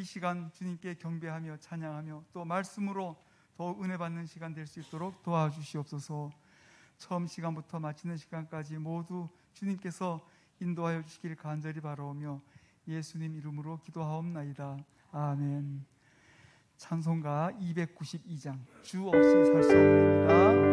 이 시간 주님께 경배하며 찬양하며 또 말씀으로 더욱 은혜 받는 시간 될 수 있도록 도와주시옵소서. 처음 시간부터 마치는 시간까지 모두 주님께서 인도하여 주시길 간절히 바라오며 예수님 이름으로 기도하옵나이다. 아멘. 찬송가 292장 주 없이 살 수 없습니다.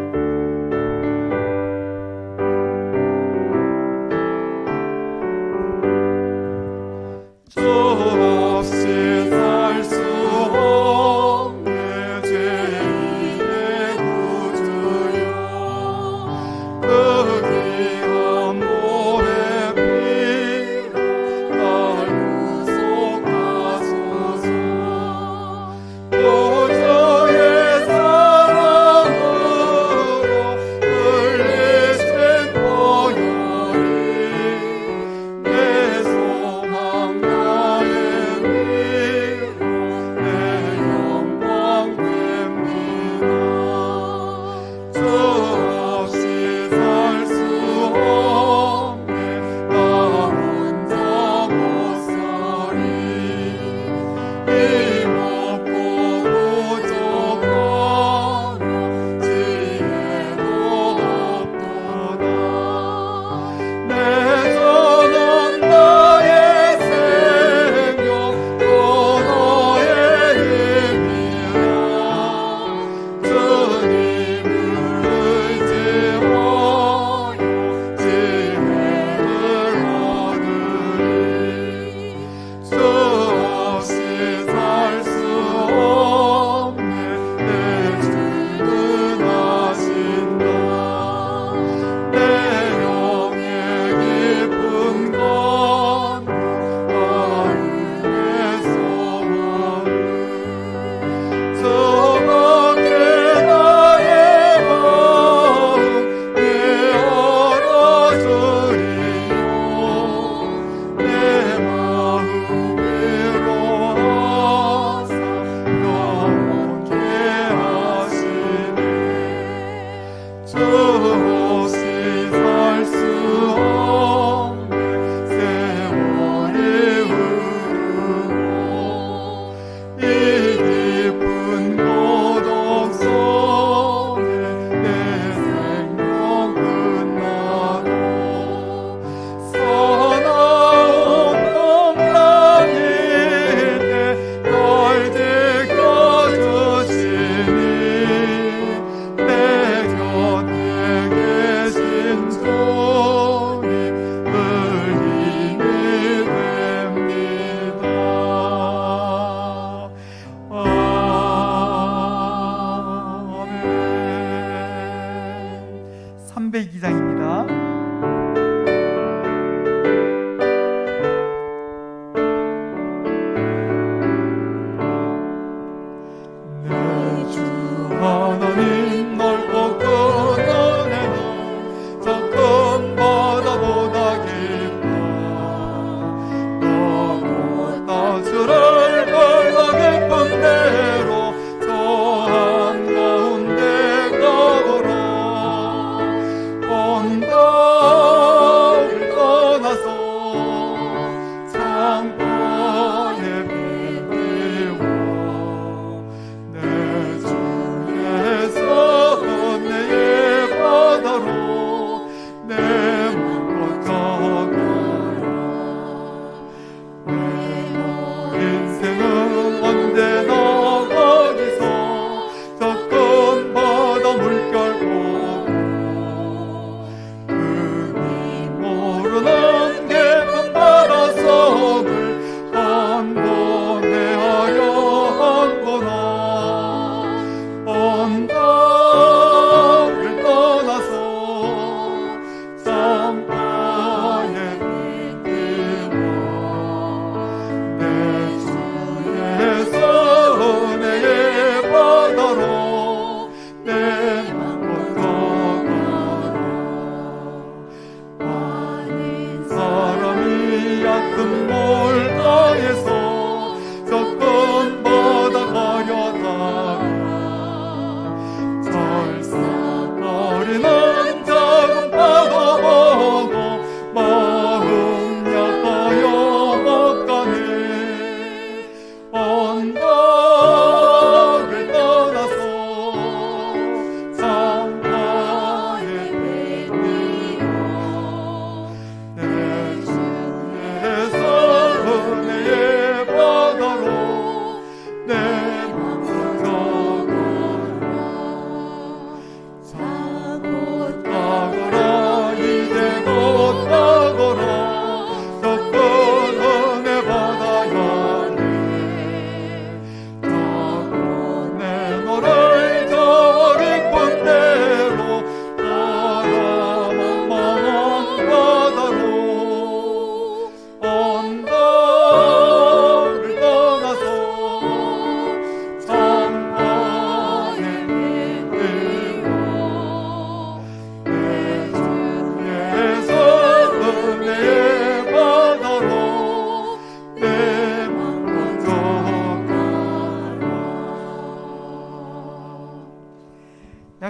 도저의 사랑은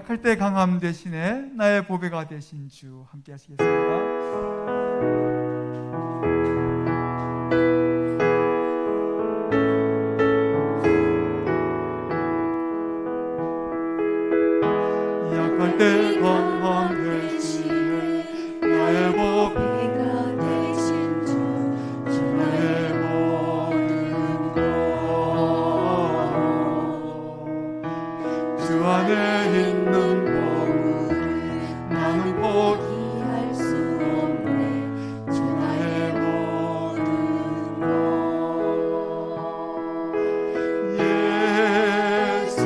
약할 때 강함 대신에 나의 보배가 되신 주, 함께 하시겠습니다. 약할 때 강함 대신에 나의 보배가 되신 주, 나의 모든 것 주 안에 있는 보물을 나는 포기할 수 없네. 주 나의 모든 것 예수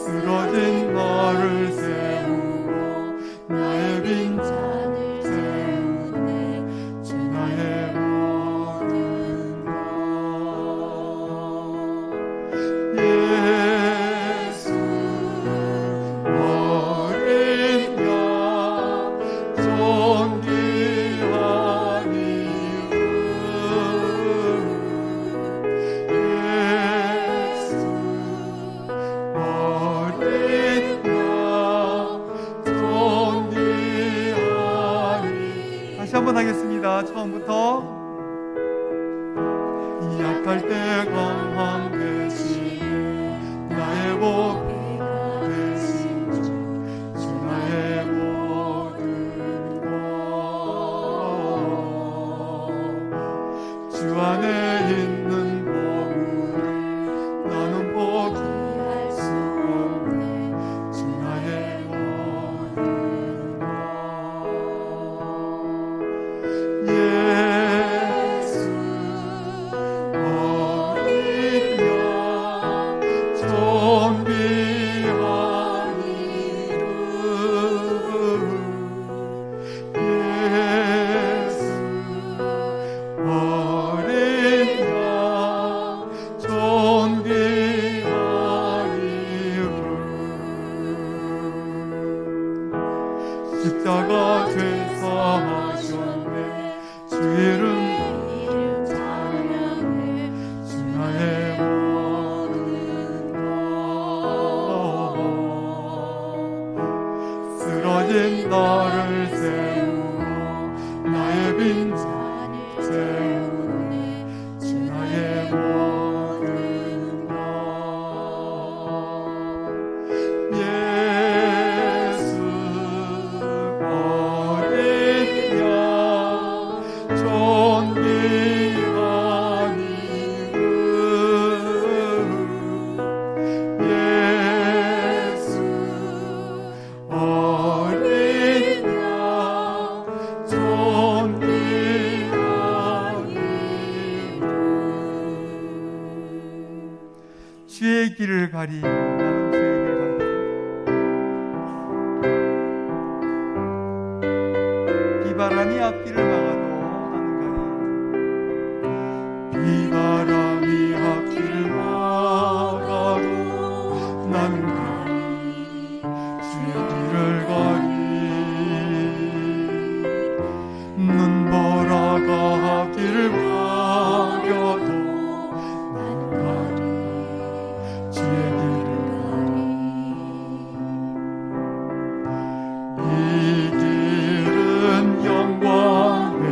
쓰러진 나를 세우고 나의 빈잔을 세우네. 주 나의 모든 것 예수 어린 양 존귀한 이름 예수 다시 한번 하겠습니다. 처음부터. 약할 때 강함 대신에 나의 보배가 되신 주, 주 나의 모든 것 주 안에 있는 보물을 나는 포기할 수 없네. 주 나의 모든 것 예수 어린 양 존귀한 이름 예수 어린 양 존귀한 이름 십자가 죄사 하셨네. 주 이름 찬양해. 주 나의 모든 것 쓰러진 나를 세우고 나의 빈잔을 세우네. 주 나의 모든 것 예수 어린 양 존귀한 이름 예수 어린 양 존귀한 이름 주의 길을 가리. 나는 주의 길을 가리. 비바람이 앞길을 막아도 나는 가리. 비바람이 앞길을 막아도 나는 가리. 주의 길을 가리. 눈보라가 앞길을 가려도 나는 가리. 주의 길을 가리. 이 길은 영광의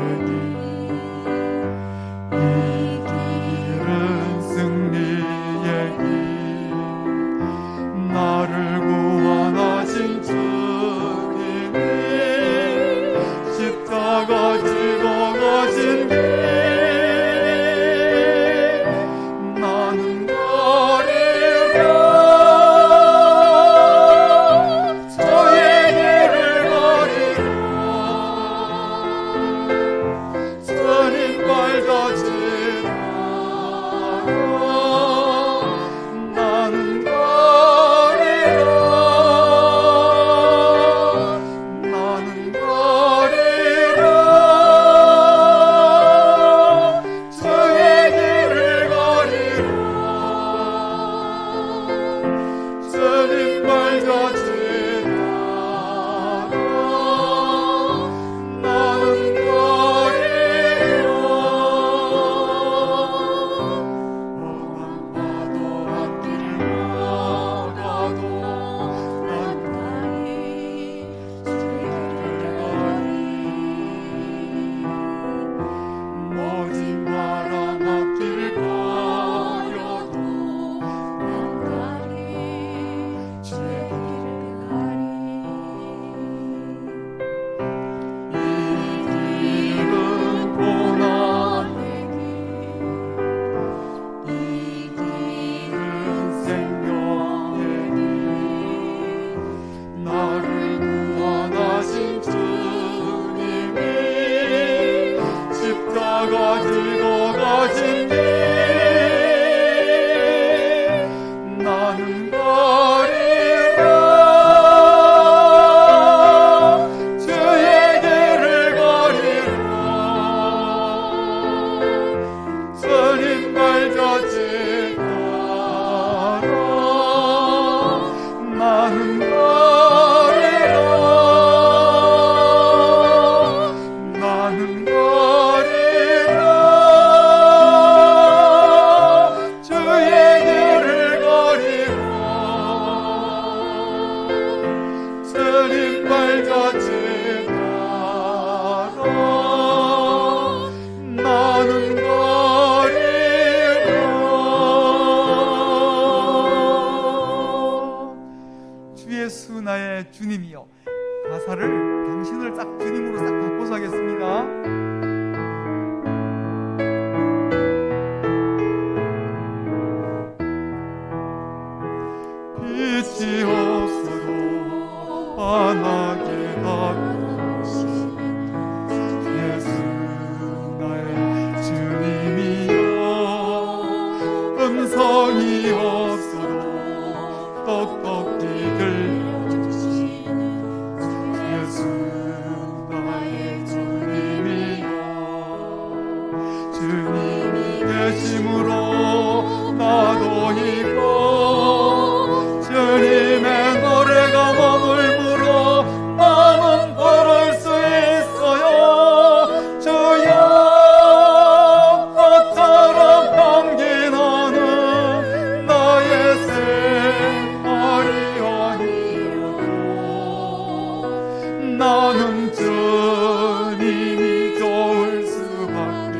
나는 주님이 좋을 수밖에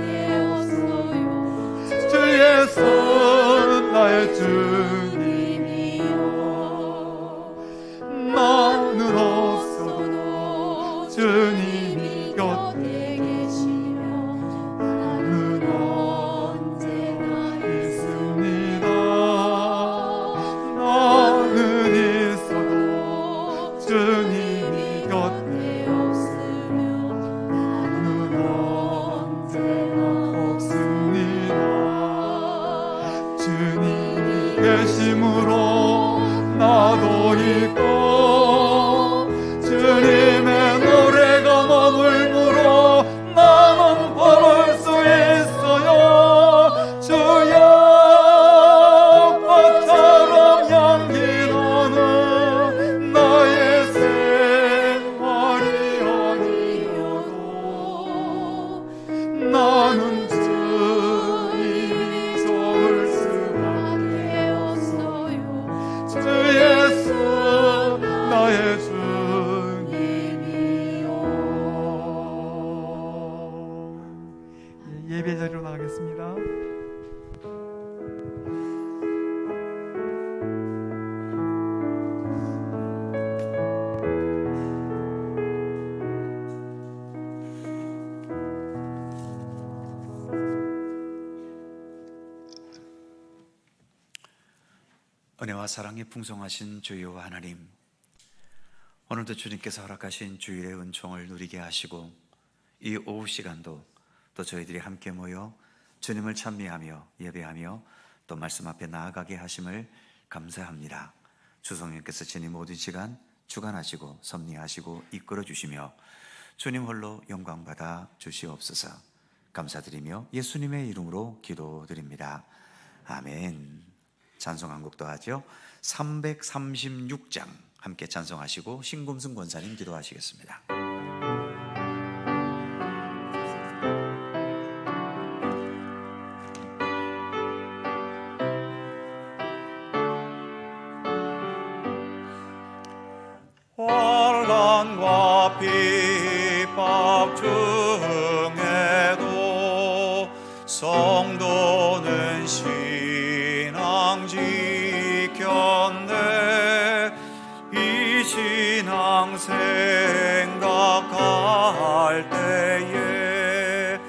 없어요. 주의 손 나의 주님이요. 나는 없어도 주님이 곁에 계시며 나는 언제나 있습니다. 나는 있어도 주님이 곁에 없으며 나는 언제나 없습니다. 주님이 계심으로 나도 있고 주님의 노래가 머물므로 나는 걸을 수 있어요. 주의 꽃처럼 향기 나는 나의 생활이 아니어도 나는 주님이 좋을 수밖에 없어요. 주의 손 나의 주님이요. 예배 자리로 나가겠습니다. 은혜와 사랑이 풍성하신 주여 하나님, 오늘도 주님께서 허락하신 주일의 은총을 누리게 하시고 이 오후 시간도 또 저희들이 함께 모여 주님을 찬미하며 예배하며 또 말씀 앞에 나아가게 하심을 감사합니다. 주성령께서 주님 모든 시간 주관하시고 섭리하시고 이끌어 주시며 주님 홀로 영광받아 주시옵소서. 감사드리며 예수님의 이름으로 기도드립니다. 아멘. 찬송 한 곡도 하죠. 336장 함께 찬송하시고 신금승 권사님 기도하시겠습니다. 환난과 핍박 중에도 성도는 신앙 지켰네. 이 신앙 생각할 때에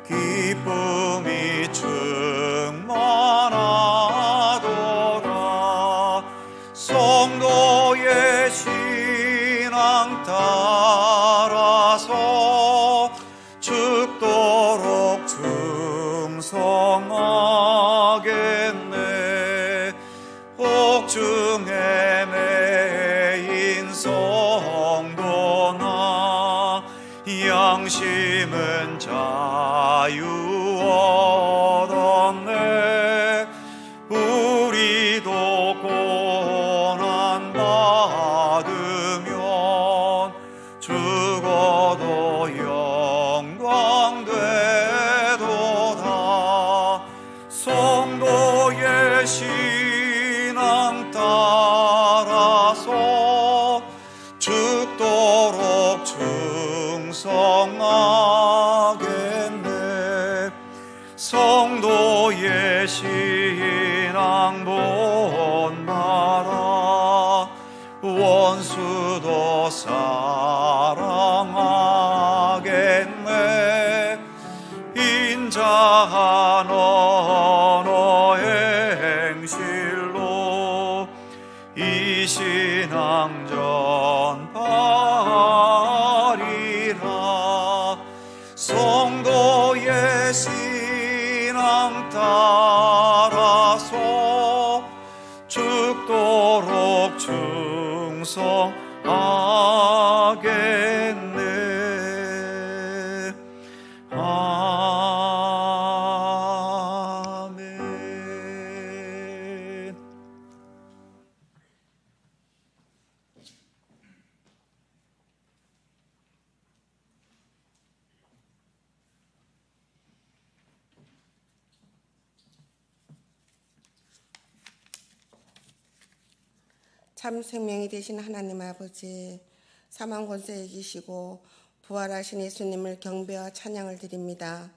기쁨이 충만하도다. 성도의 신앙 따라서 죽도록 충성하겠네. 옥중에 매인 성도나 양심은 자유 얻었네. 우리도 고난 받으면 죽어도 영광 되도다. 성도의 신앙 따라서 죽도록 충성하겠네. 성도의 신앙 본받아 원수도 사랑하겠네. 인자한 언어의 행실로 이 신앙 전파하리라. 성도의 신앙 따라서 죽도록 충성하겠네. 아멘. 참 생명이 되신 하나님 아버지, 사망 권세에 이기시고 부활하신 예수님을 경배와 찬양을 드립니다.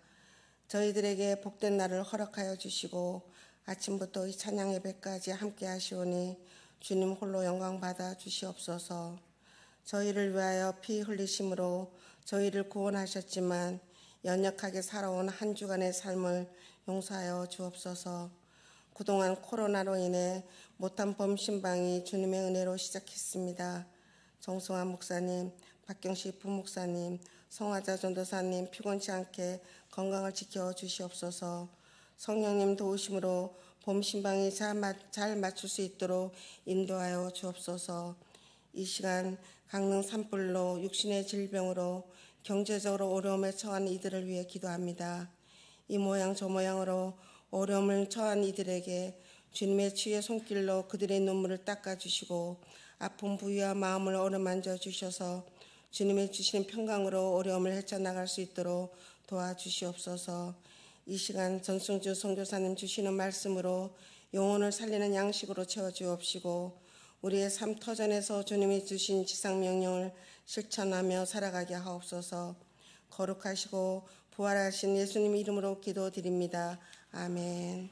저희들에게 복된 날을 허락하여 주시고 아침부터 이 찬양 예배까지 함께 하시오니 주님 홀로 영광 받아 주시옵소서. 저희를 위하여 피 흘리심으로 저희를 구원하셨지만 연약하게 살아온 한 주간의 삶을 용서하여 주옵소서. 그동안 코로나로 인해 못한 범신방이 주님의 은혜로 시작했습니다. 정성환 목사님, 박경식 부목사님, 성화자 전도사님 피곤치 않게 건강을 지켜 주시옵소서. 성령님 도우심으로 봄신방이 잘 맞출 수 있도록 인도하여 주옵소서. 이 시간 강릉 산불로 육신의 질병으로 경제적으로 어려움에 처한 이들을 위해 기도합니다. 이 모양 저 모양으로 어려움을 처한 이들에게 주님의 치유의 손길로 그들의 눈물을 닦아주시고 아픈 부위와 마음을 어루만져 주셔서 주님의 주시는 평강으로 어려움을 헤쳐나갈 수 있도록 도와주시옵소서. 이 시간 전승주 선교사님 주시는 말씀으로 영혼을 살리는 양식으로 채워주옵시고 우리의 삶 터전에서 주님이 주신 지상명령을 실천하며 살아가게 하옵소서. 거룩하시고 부활하신 예수님 이름으로 기도드립니다. 아멘.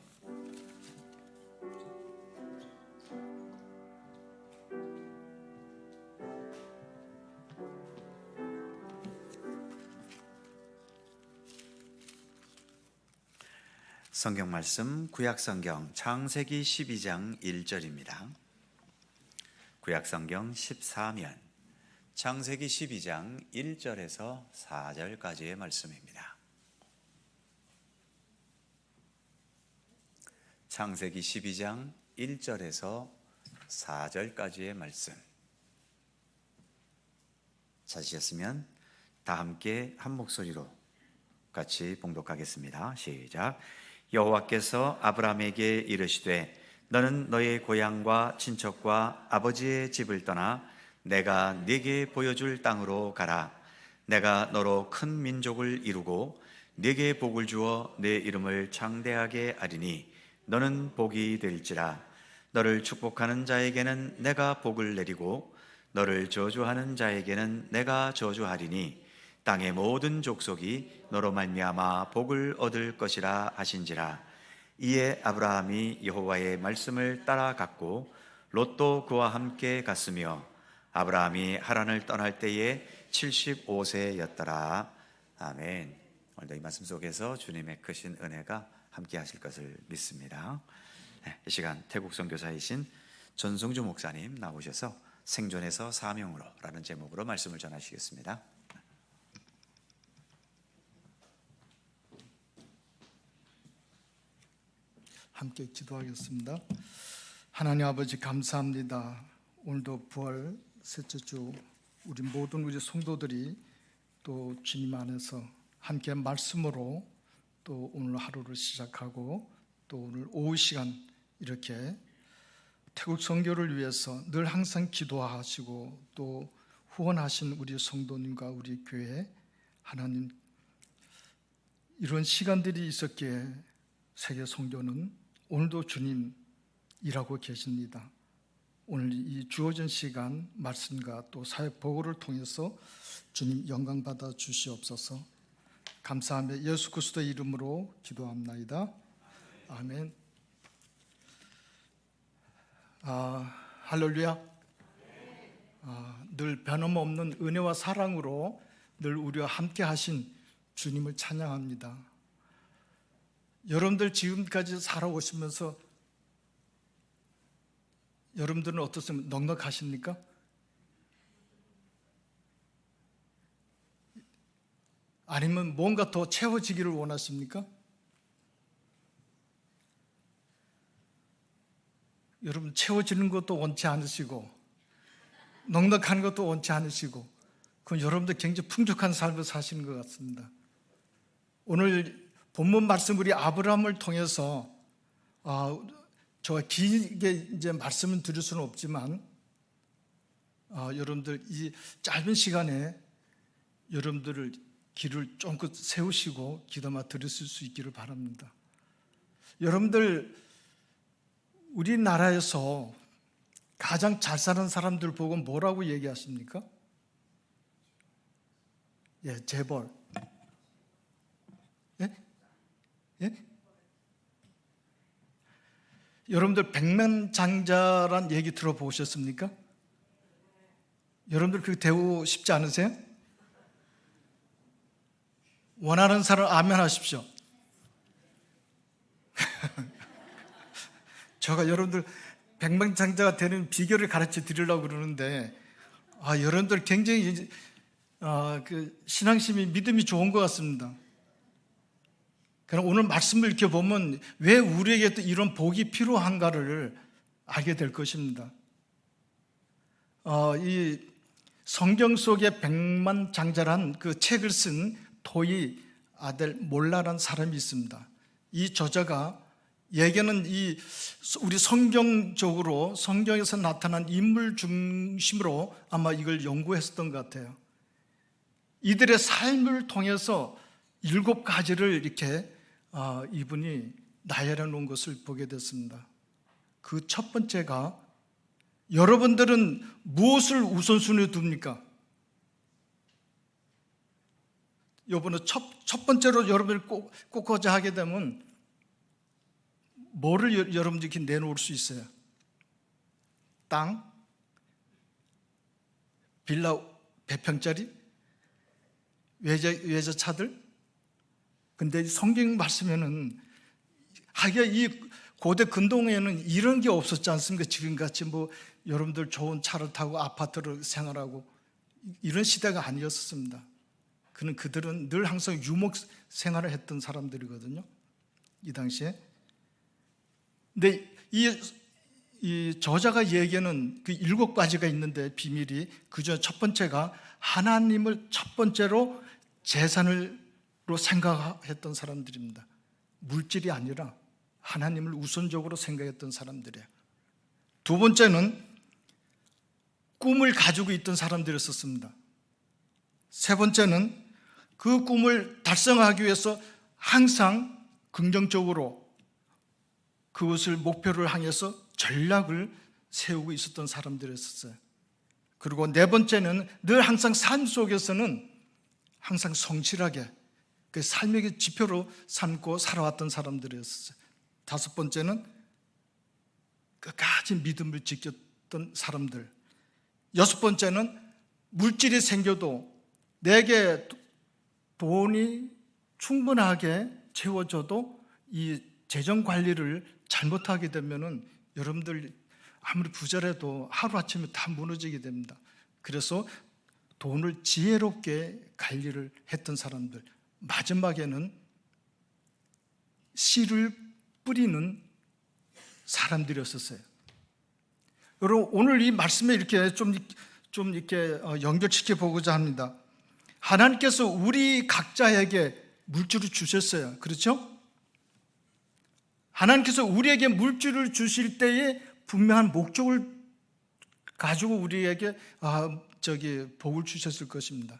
성경 말씀 구약성경 창세기 12장 1절입니다. 구약성경 14면 창세기 12장 1절에서 4절까지의 말씀입니다. 창세기 12장 1절에서 4절까지의 말씀 찾으셨으면 다 함께 한 목소리로 같이 봉독하겠습니다. 시작. 여호와께서 아브라함에게 이르시되 너는 너의 고향과 친척과 아버지의 집을 떠나 내가 네게 보여줄 땅으로 가라. 내가 너로 큰 민족을 이루고 네게 복을 주어 내 이름을 창대하게 하리니 너는 복이 될지라. 너를 축복하는 자에게는 내가 복을 내리고 너를 저주하는 자에게는 내가 저주하리니 땅의 모든 족속이 너로 말미암아 복을 얻을 것이라 하신지라. 이에 아브라함이 여호와의 말씀을 따라갔고 롯도 그와 함께 갔으며 아브라함이 하란을 떠날 때에 75세였더라. 아멘. 오늘도 이 말씀 속에서 주님의 크신 은혜가 함께 하실 것을 믿습니다. 이 시간 태국 선교사이신 전성주 목사님 나오셔서 생존에서 사명으로 라는 제목으로 말씀을 전하시겠습니다. 함께 기도하겠습니다. 하나님 아버지 감사합니다. 오늘도 부활 셋째 주 우리 모든 우리 성도들이 또 주님 안에서 함께 말씀으로 또 오늘 하루를 시작하고 또 오늘 오후 시간 이렇게 태국 선교를 위해서 늘 항상 기도하시고 또 후원하신 우리 성도님과 우리 교회 하나님 이런 시간들이 있었기에 세계 선교는 오늘도 주님 일하고 계십니다. 오늘 이 주어진 시간 말씀과 또 사역 보고를 통해서 주님 영광 받아 주시옵소서. 감사하며 예수 그리스도의 이름으로 기도합나이다. 아멘. 할렐루야. 늘 변함없는 은혜와 사랑으로 늘 우리와 함께 하신 주님을 찬양합니다. 여러분들 지금까지 살아오시면서 여러분들은 어떻습니까? 넉넉하십니까? 아니면 뭔가 더 채워지기를 원하십니까? 여러분 채워지는 것도 원치 않으시고 넉넉한 것도 원치 않으시고 그건 여러분들 굉장히 풍족한 삶을 사시는 것 같습니다. 오늘 본문 말씀 우리 아브라함을 통해서 저 길게 이제 말씀을 드릴 수는 없지만 여러분들 이 짧은 시간에 여러분들을 길을 쫑긋 세우시고 기도만 들으실 수 있기를 바랍니다. 여러분들 우리나라에서 가장 잘 사는 사람들 보고 뭐라고 얘기하십니까? 예, 재벌. 예? 예? 여러분들 백만장자란 얘기 들어보셨습니까? 여러분들 그 대우 쉽지 않으세요? 원하는 사람 아멘 하십시오. 제가 여러분들 백만장자가 되는 비결을 가르쳐 드리려고 그러는데, 여러분들 굉장히 그 신앙심이 믿음이 좋은 것 같습니다. 그럼 오늘 말씀을 이렇게 보면 왜 우리에게 또 이런 복이 필요한가를 알게 될 것입니다. 이 성경 속의 백만장자란 그 책을 쓴 토이 아델 몰라라는 사람이 있습니다. 이 저자가 예견은 우리 성경적으로 성경에서 나타난 인물 중심으로 아마 이걸 연구했었던 것 같아요. 이들의 삶을 통해서 7가지를 이렇게 이분이 나열해 놓은 것을 보게 됐습니다. 그 첫 번째가, 여러분들은 무엇을 우선순위에 둡니까? 이번에 첫 번째로 여러분들이 꼽고자 하게 되면 뭐를 여러분들이 이렇게 내놓을 수 있어요? 땅? 빌라 100평짜리? 외제차들? 근데 성경 말씀에는 하기야 이 고대 근동에는 이런 게 없었지 않습니까? 지금같이 뭐 여러분들 좋은 차를 타고 아파트를 생활하고 이런 시대가 아니었습니다. 그들은 늘 항상 유목 생활을 했던 사람들이거든요, 이 당시에. 근데 이 저자가 얘기하는 그 7가지가 있는데 비밀이, 그중 첫 번째가 하나님을 첫 번째로 재산으로 생각했던 사람들입니다. 물질이 아니라 하나님을 우선적으로 생각했던 사람들이에요. 두 번째는 꿈을 가지고 있던 사람들이었습니다. 세 번째는 그 꿈을 달성하기 위해서 항상 긍정적으로 그것을 목표를 향해서 전략을 세우고 있었던 사람들이었어요. 그리고 네 번째는 늘 항상 삶 속에서는 항상 성실하게 그 삶의 지표로 삼고 살아왔던 사람들이었어요. 다섯 번째는 끝까지 믿음을 지켰던 사람들. 여섯 번째는 물질이 생겨도 내게 돈이 충분하게 채워져도 이 재정 관리를 잘못하게 되면은 여러분들 아무리 부자라도 하루아침에 다 무너지게 됩니다. 그래서 돈을 지혜롭게 관리를 했던 사람들. 마지막에는 씨를 뿌리는 사람들이었어요. 여러분, 오늘 이 말씀에 이렇게 좀 이렇게 연결시켜 보고자 합니다. 하나님께서 우리 각자에게 물질을 주셨어요. 그렇죠? 하나님께서 우리에게 물질을 주실 때에 분명한 목적을 가지고 우리에게 복을 주셨을 것입니다.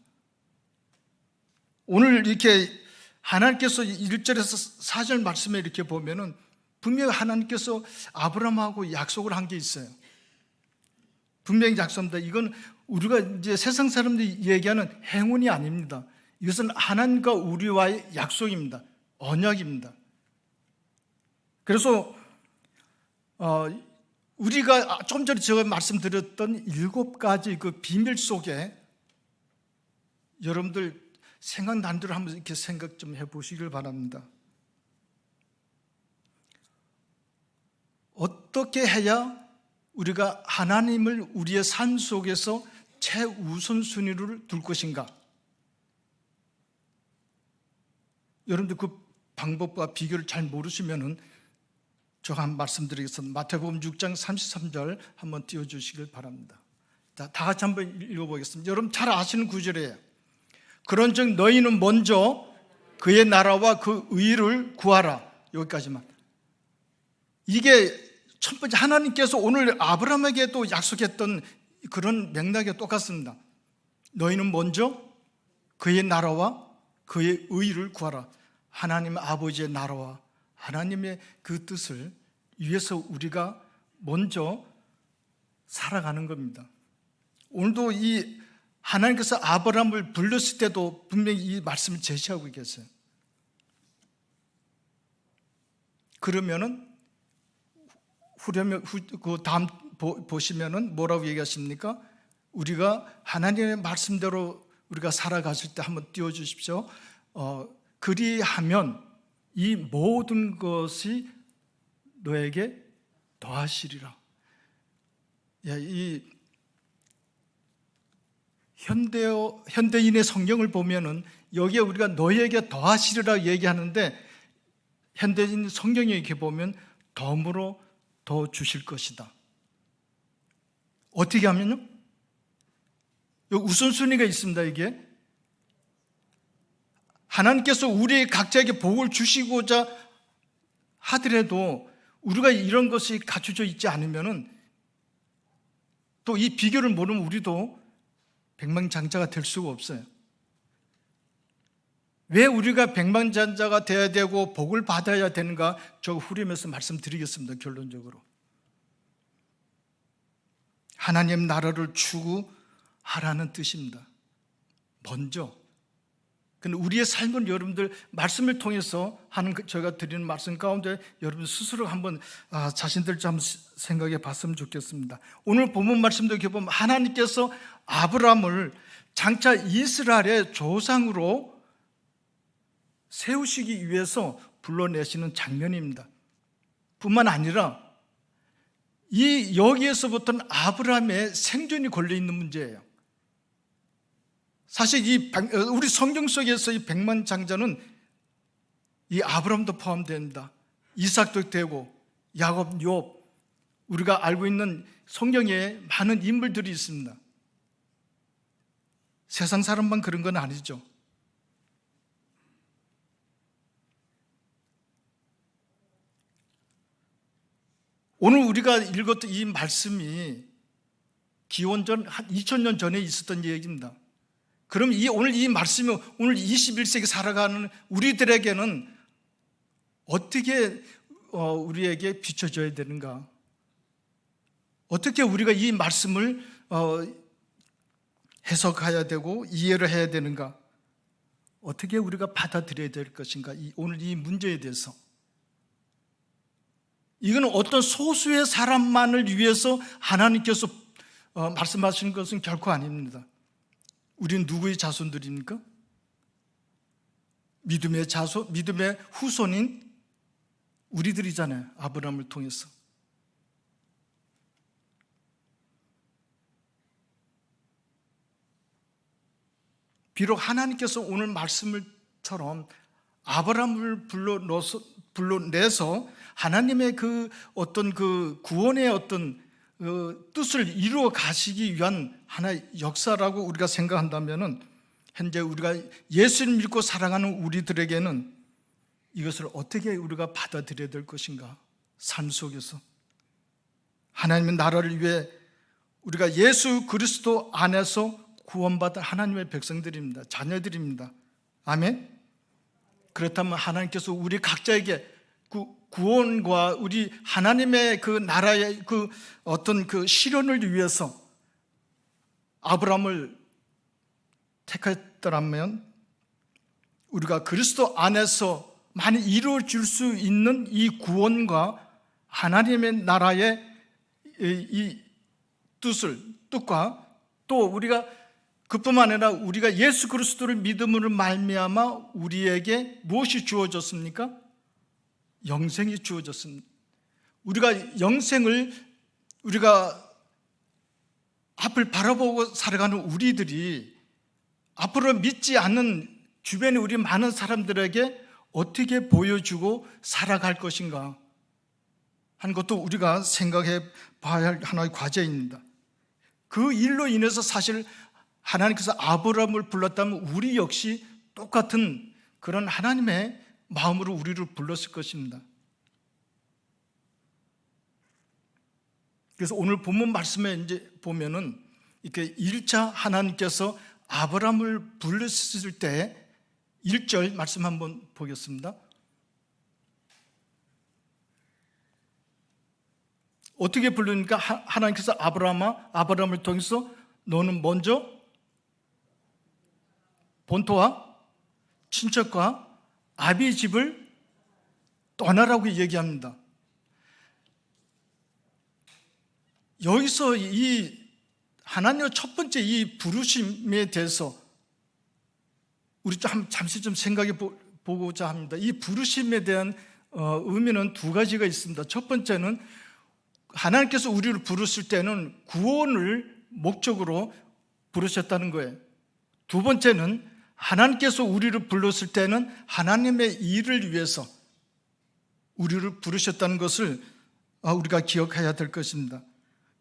오늘 이렇게 하나님께서 1절에서 4절 말씀에 이렇게 보면은 분명히 하나님께서 아브라함하고 약속을 한 게 있어요. 분명히 약속합니다. 이건 우리가 이제 세상 사람들이 얘기하는 행운이 아닙니다. 이것은 하나님과 우리와의 약속입니다. 언약입니다. 그래서 우리가 좀 전에 제가 말씀드렸던 7가지 그 비밀 속에 여러분들 생각난 대로 한번 이렇게 생각 좀 해보시길 바랍니다. 어떻게 해야 우리가 하나님을 우리의 삶 속에서 최우선순위를 둘 것인가? 여러분들 그 방법과 비결을 잘 모르시면은 제가 한번 말씀드리겠습니다. 마태복음 6장 33절 한번 띄워주시길 바랍니다. 다 같이 한번 읽어보겠습니다. 여러분 잘 아시는 구절이에요. 그런즉 너희는 먼저 그의 나라와 그 의를 구하라. 여기까지만. 이게 첫 번째, 하나님께서 오늘 아브라함에게도 약속했던 그런 맥락이 똑같습니다. 너희는 먼저 그의 나라와 그의 의를 구하라. 하나님 아버지의 나라와 하나님의 그 뜻을 위해서 우리가 먼저 살아가는 겁니다. 오늘도 이 하나님께서 아브라함을 불렀을 때도 분명히 이 말씀을 제시하고 계세요. 그러면은 그 다음 보시면은 뭐라고 얘기하십니까? 우리가 하나님의 말씀대로 우리가 살아갔을 때 한번 띄워주십시오. 그리하면 이 모든 것이 너에게 더하시리라. 이 현대인의 성경을 보면은 여기에 우리가 너에게 더하시리라 얘기하는데 현대인 성경에 이렇게 보면 덤으로 더 주실 것이다. 어떻게 하면요? 여기 우선순위가 있습니다. 이게 하나님께서 우리 각자에게 복을 주시고자 하더라도 우리가 이런 것이 갖춰져 있지 않으면은 또 이 비결을 모르면 우리도 백만장자가 될 수가 없어요. 왜 우리가 백만장자가 되어야 되고 복을 받아야 되는가? 저 후렴에서 말씀드리겠습니다. 결론적으로 하나님 나라를 추구하라는 뜻입니다. 먼저. 근데 우리의 삶은 여러분들 말씀을 통해서 하는 저희가 드리는 말씀 가운데 여러분 스스로 한번 자신들 좀 생각해 봤으면 좋겠습니다. 오늘 본문 말씀도 이렇게 보면 하나님께서 아브라함을 장차 이스라엘의 조상으로 세우시기 위해서 불러내시는 장면입니다. 뿐만 아니라 여기에서부터는 아브라함의 생존이 걸려있는 문제예요. 사실 우리 성경 속에서 이 백만장자는 이 아브라함도 포함됩니다. 이삭도 되고 야곱, 욥, 우리가 알고 있는 성경에 많은 인물들이 있습니다. 세상 사람만 그런 건 아니죠. 오늘 우리가 읽었던 이 말씀이 기원전 한 2000년 전에 있었던 얘기입니다. 그럼 오늘 이 말씀이 오늘 21세기 살아가는 우리들에게는 어떻게 우리에게 비춰져야 되는가? 어떻게 우리가 이 말씀을 해석해야 되고 이해를 해야 되는가? 어떻게 우리가 받아들여야 될 것인가? 오늘 이 문제에 대해서. 이거는 어떤 소수의 사람만을 위해서 하나님께서 말씀하시는 것은 결코 아닙니다. 우리는 누구의 자손들입니까? 믿음의 자손, 믿음의 후손인 우리들이잖아요. 아브라함을 통해서. 비록 하나님께서 오늘 말씀을처럼 아브라함을 불러내서 하나님의 그 어떤 그 구원의 어떤 뜻을 이루어 가시기 위한 하나의 역사라고 우리가 생각한다면은 현재 우리가 예수를 믿고 살아가는 우리들에게는 이것을 어떻게 우리가 받아들여야 될 것인가? 삶 속에서 하나님의 나라를 위해 우리가 예수 그리스도 안에서 구원받은 하나님의 백성들입니다. 자녀들입니다. 아멘. 그렇다면 하나님께서 우리 각자에게 구원과 우리 하나님의 그 나라의 그 어떤 그 실현을 위해서 아브라함을 택했더라면 우리가 그리스도 안에서 많이 이루어질 수 있는 이 구원과 하나님의 나라의 이 뜻과 또 우리가 그뿐만 아니라 우리가 예수 그리스도를 믿음으로 말미암아 우리에게 무엇이 주어졌습니까? 영생이 주어졌습니다. 우리가 영생을 우리가 앞을 바라보고 살아가는 우리들이 앞으로 믿지 않는 주변에 우리 많은 사람들에게 어떻게 보여주고 살아갈 것인가 하는 것도 우리가 생각해 봐야 할 하나의 과제입니다. 그 일로 인해서 사실 하나님께서 아브라함을 불렀다면 우리 역시 똑같은 그런 하나님의 마음으로 우리를 불렀을 것입니다. 그래서 오늘 본문 말씀에 이제 보면은 이렇게 1차 하나님께서 아브라함을 불렀을 때 1절 말씀 한번 보겠습니다. 어떻게 부르니까 하나님께서 아브라함을 통해서 너는 먼저 본토와 친척과 아비 집을 떠나라고 얘기합니다. 여기서 이 하나님의 첫 번째 이 부르심에 대해서 우리 잠시 좀 생각해 보고자 합니다. 이 부르심에 대한 의미는 두 가지가 있습니다. 첫 번째는 하나님께서 우리를 부르실 때는 구원을 목적으로 부르셨다는 거예요. 두 번째는 하나님께서 우리를 불렀을 때는 하나님의 일을 위해서 우리를 부르셨다는 것을 우리가 기억해야 될 것입니다.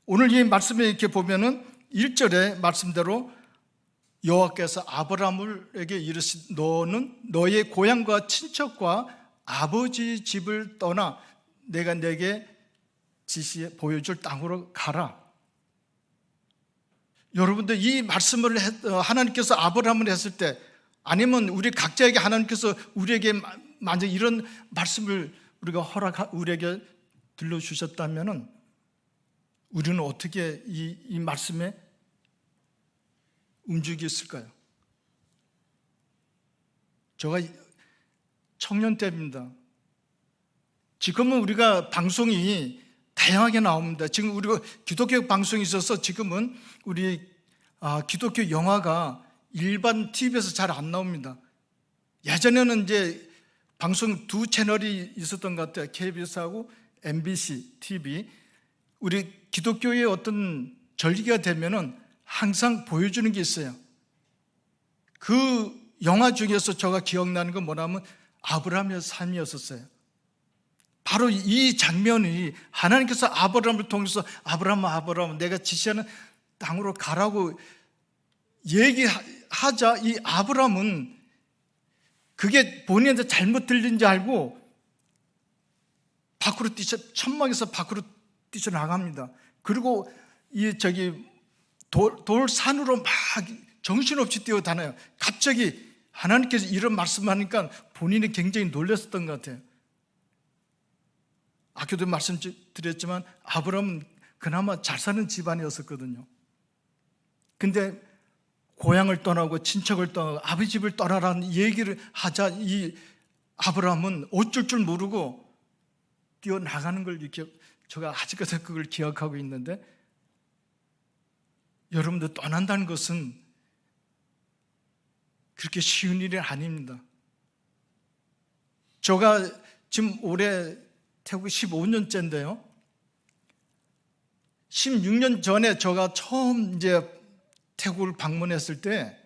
오늘 이 말씀에 이렇게 보면은 1절의 말씀대로 여호와께서 아브라함에게 이르시 너는 너의 고향과 친척과 아버지 집을 떠나 내가 내게 지시해 보여줄 땅으로 가라. 여러분들 이 말씀을 하나님께서 아브라함을 했을 때 아니면 우리 각자에게 하나님께서 우리에게 만약 이런 말씀을 우리에게 들려주셨다면은 우리는 어떻게 이 말씀에 움직였을까요? 제가 청년 때입니다. 지금은 우리가 방송이 다양하게 나옵니다. 지금 우리가 기독교 방송이 있어서 지금은 우리 기독교 영화가 일반 TV에서 잘 안 나옵니다. 예전에는 이제 방송 두 채널이 있었던 것 같아요. KBS하고 MBC TV. 우리 기독교의 어떤 절기가 되면은 항상 보여주는 게 있어요. 그 영화 중에서 제가 기억나는 건 뭐냐면 아브라함의 삶이었었어요. 바로 이 장면이 하나님께서 아브라함을 통해서 아브라함 내가 지시하는 땅으로 가라고 얘기하자 이 아브라함은 그게 본인한테 잘못 들린 줄 알고 천막에서 밖으로 뛰쳐나갑니다. 그리고 돌산으로 막 정신없이 뛰어다녀요. 갑자기 하나님께서 이런 말씀하니까 본인이 굉장히 놀랐었던 것 같아요. 아까도 말씀드렸지만 아브라함은 그나마 잘 사는 집안이었었거든요. 근데 고향을 떠나고 친척을 떠나고 아버지 집을 떠나라는 얘기를 하자 이 아브라함은 어쩔 줄 모르고 뛰어나가는 걸 이렇게 제가 아직까지 그걸 기억하고 있는데 여러분들 떠난다는 것은 그렇게 쉬운 일이 아닙니다. 제가 지금 올해 태국 15년째인데요. 16년 전에 제가 처음 이제 태국을 방문했을 때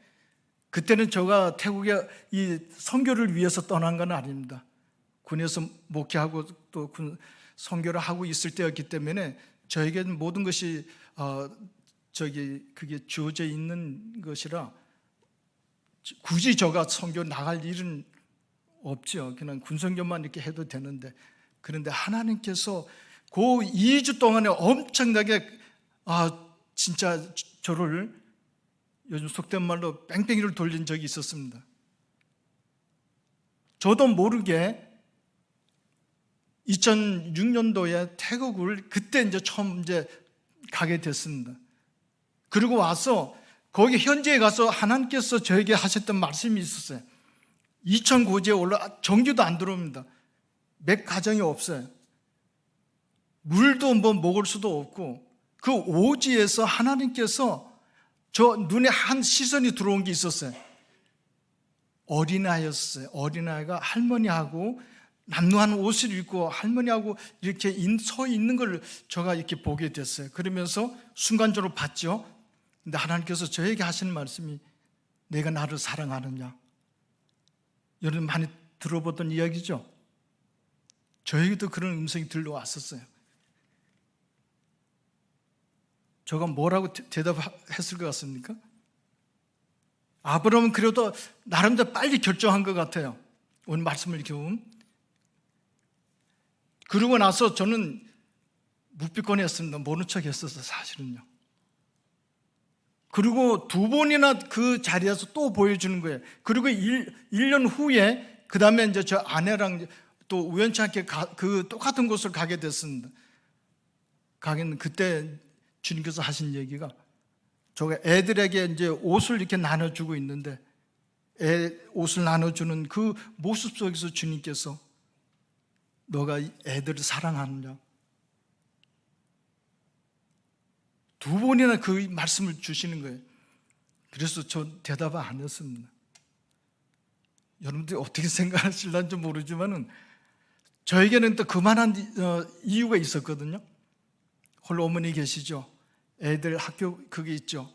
그때는 제가 태국에 이 선교를 위해서 떠난 건 아닙니다. 군에서 목회하고 또 군 선교를 하고 있을 때였기 때문에 저에게는 모든 것이 그게 주어져 있는 것이라 굳이 제가 선교 나갈 일은 없죠. 그냥 군선교만 이렇게 해도 되는데 그런데 하나님께서 그 2주 동안에 엄청나게 진짜 저를 요즘 속된 말로 뺑뺑이를 돌린 적이 있었습니다. 저도 모르게 2006년도에 태국을 그때 이제 처음 가게 됐습니다. 그리고 와서 거기 현지에 가서 하나님께서 저에게 하셨던 말씀이 있었어요. 2000고지에 올라 전기도 안 들어옵니다. 맥 가정이 없어요. 물도 먹을 수도 없고 그 오지에서 하나님께서 저 눈에 한 시선이 들어온 게 있었어요. 어린아이였어요. 어린아이가 할머니하고 남루한 옷을 입고 할머니하고 이렇게 서 있는 걸 제가 이렇게 보게 됐어요. 그러면서 순간적으로 봤죠. 근데 하나님께서 저에게 하시는 말씀이 내가 나를 사랑하느냐. 여러분 많이 들어보던 이야기죠. 저에게도 그런 음성이 들려왔었어요. 제가 뭐라고 대답했을 것 같습니까? 아브라함은 그래도 나름대로 빨리 결정한 것 같아요. 오늘 말씀을 이렇게 보면. 그러고 나서 저는 묵비권이었습니다. 모른 척 했었어요, 사실은요. 그리고 2번이나 그 자리에서 또 보여주는 거예요. 그리고 1년 후에 그 다음에 이제 저 아내랑 또 우연치 않게 그 똑같은 곳을 가게 됐습니다. 가긴 그때 주님께서 하신 얘기가 제가 애들에게 이제 옷을 이렇게 나눠주고 있는데 옷을 나눠주는 그 모습 속에서 주님께서 너가 애들을 사랑하느냐? 두 번이나 그 말씀을 주시는 거예요. 그래서 전 대답을 안 했습니다. 여러분들이 어떻게 생각하실런지 모르지만은 저에게는 또 그만한 이유가 있었거든요. 홀로 어머니 계시죠? 애들 학교 그게 있죠.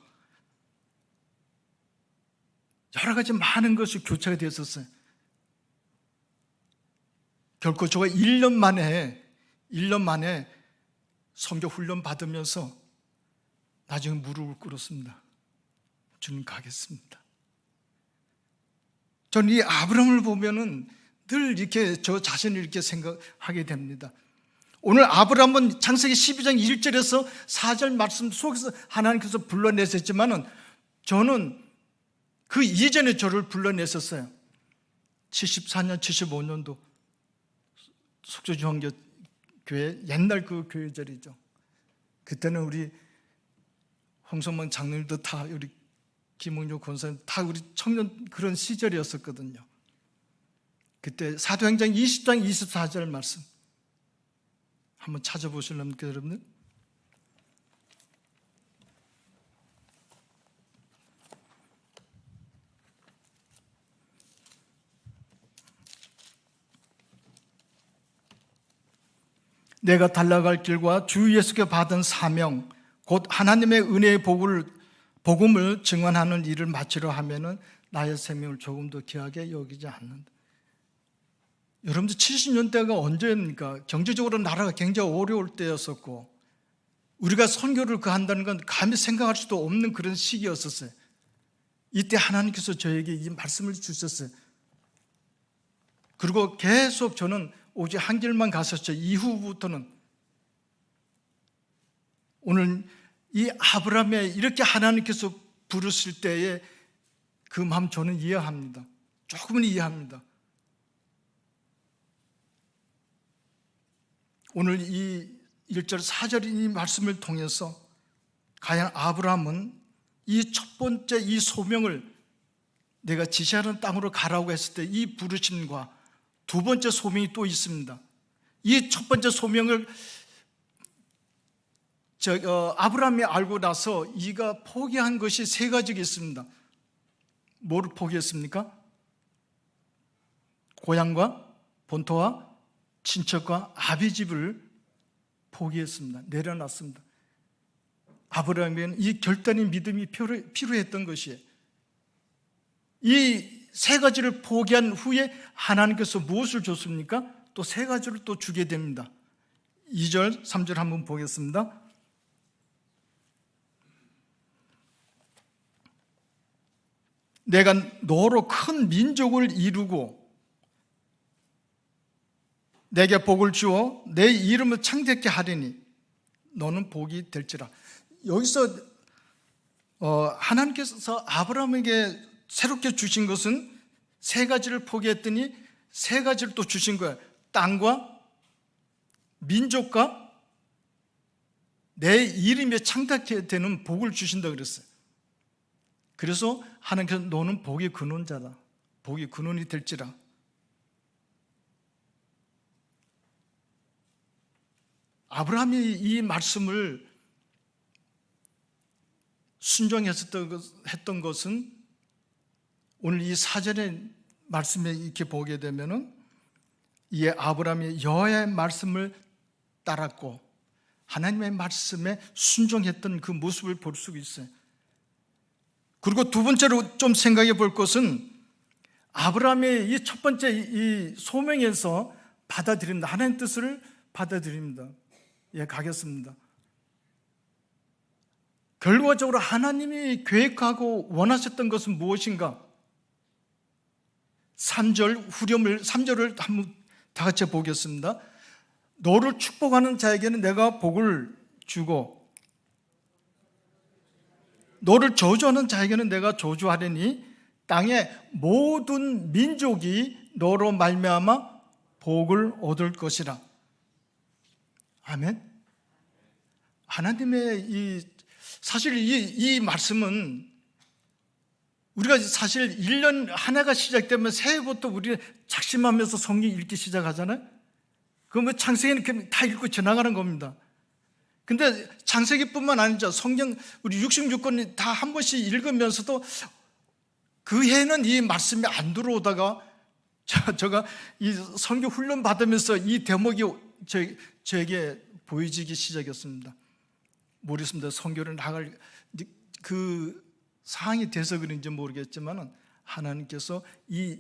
여러 가지 많은 것이 교차가 되었었어요. 결코 저가 1년 만에 선교 훈련 받으면서 나중에 무릎을 꿇었습니다. 주님 가겠습니다. 저는 이 아브라함을 보면은 늘 이렇게 저 자신을 이렇게 생각하게 됩니다. 오늘 아브라함은 창세기 12장 1절에서 4절 말씀 속에서 하나님께서 불러내셨지만은 저는 그 이전에 저를 불러내셨어요. 74년, 75년도 속초중앙교회 옛날 그 교회절이죠. 그때는 우리 홍성만 장로님도 다 우리 김웅조 권사님 다 우리 청년 그런 시절이었었거든요. 그때 사도행전 20장 24절 말씀 한번 찾아보실랍니까 여러분들? 내가 달려갈 길과 주 예수께 받은 사명 곧 하나님의 은혜의 복음을 증언하는 일을 마치려 하면은 나의 생명을 조금도 귀하게 여기지 않는다. 여러분들 70년대가 언제입니까? 경제적으로 나라가 굉장히 어려울 때였었고 우리가 선교를 한다는 건 감히 생각할 수도 없는 그런 시기였었어요. 이때 하나님께서 저에게 이 말씀을 주셨어요. 그리고 계속 저는 오직 한 길만 갔었죠. 이후부터는 오늘 이 아브라함의 이렇게 하나님께서 부르실 때에 그 마음 저는 이해합니다. 조금은 이해합니다. 오늘 이 1절 4절 이 말씀을 통해서 과연 아브라함은 이 첫 번째 이 소명을 내가 지시하는 땅으로 가라고 했을 때 이 부르심과 두 번째 소명이 또 있습니다. 이 첫 번째 소명을 아브라함이 알고 나서 이가 포기한 것이 세 가지가 있습니다. 뭐를 포기했습니까? 고향과 본토와 친척과 아비집을 포기했습니다. 내려놨습니다. 아브라함에게는 이 결단의 믿음이 필요했던 것이에요. 이 세 가지를 포기한 후에 하나님께서 무엇을 줬습니까? 또 세 가지를 또 주게 됩니다. 2절, 3절 한번 보겠습니다. 내가 너로 큰 민족을 이루고 내게 복을 주어 내 이름을 창대케 하리니 너는 복이 될지라. 여기서 하나님께서 아브라함에게 새롭게 주신 것은 세 가지를 포기했더니 세 가지를 또 주신 거예요. 땅과 민족과 내 이름에 창대케 되는 복을 주신다 그랬어요. 그래서 하나님께서 너는 복의 근원자다. 복의 근원이 될지라. 아브라함이 이 말씀을 순종했던 것은 오늘 이 4절의 말씀에 이렇게 보게 되면은 이 아브라함이 여호와의 말씀을 따랐고 하나님의 말씀에 순종했던 그 모습을 볼 수 있어요. 그리고 두 번째로 좀 생각해 볼 것은 아브라함의 이 첫 번째 이 소명에서 받아들입니다. 하나님의 뜻을 받아들입니다. 예, 가겠습니다. 결과적으로 하나님이 계획하고 원하셨던 것은 무엇인가? 3절을 한번 다 같이 보겠습니다. 너를 축복하는 자에게는 내가 복을 주고 너를 저주하는 자에게는 내가 저주하리니 땅의 모든 민족이 너로 말미암아 복을 얻을 것이라. 아멘. 하나님의 사실 이 말씀은 우리가 사실 1년 한 해가 시작되면 새해부터 우리 작심하면서 성경 읽기 시작하잖아요. 그러면 창세기는 다 읽고 지나가는 겁니다. 근데 창세기뿐만 아니죠. 성경 우리 66권이 다 한 번씩 읽으면서도 그 해는 이 말씀이 안 들어오다가 제가 이 성경 훈련 받으면서 이 대목이 저에게 보여지기 시작했습니다. 모르겠습니다. 성경을 나갈 그 상황이 돼서 그런지 모르겠지만 하나님께서 이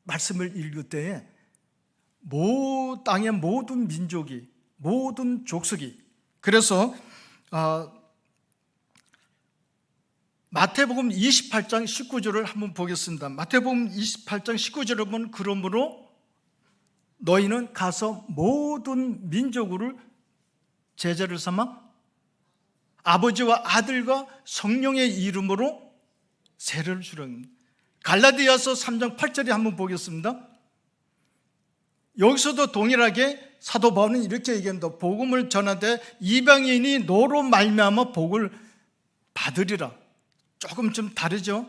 말씀을 읽을 때에 땅의 모든 민족이, 모든 족속이, 그래서 마태복음 28장 19절을 한번 보겠습니다. 마태복음 28장 19절을 보면 그러므로 너희는 가서 모든 민족을 제자를 삼아 아버지와 아들과 성령의 이름으로 세례를 주라는. 갈라디아서 3장 8절에 한번 보겠습니다. 여기서도 동일하게 사도 바울은 이렇게 얘기합니다. 복음을 전하되 이방인이 너로 말미암아 복을 받으리라. 조금 좀 다르죠.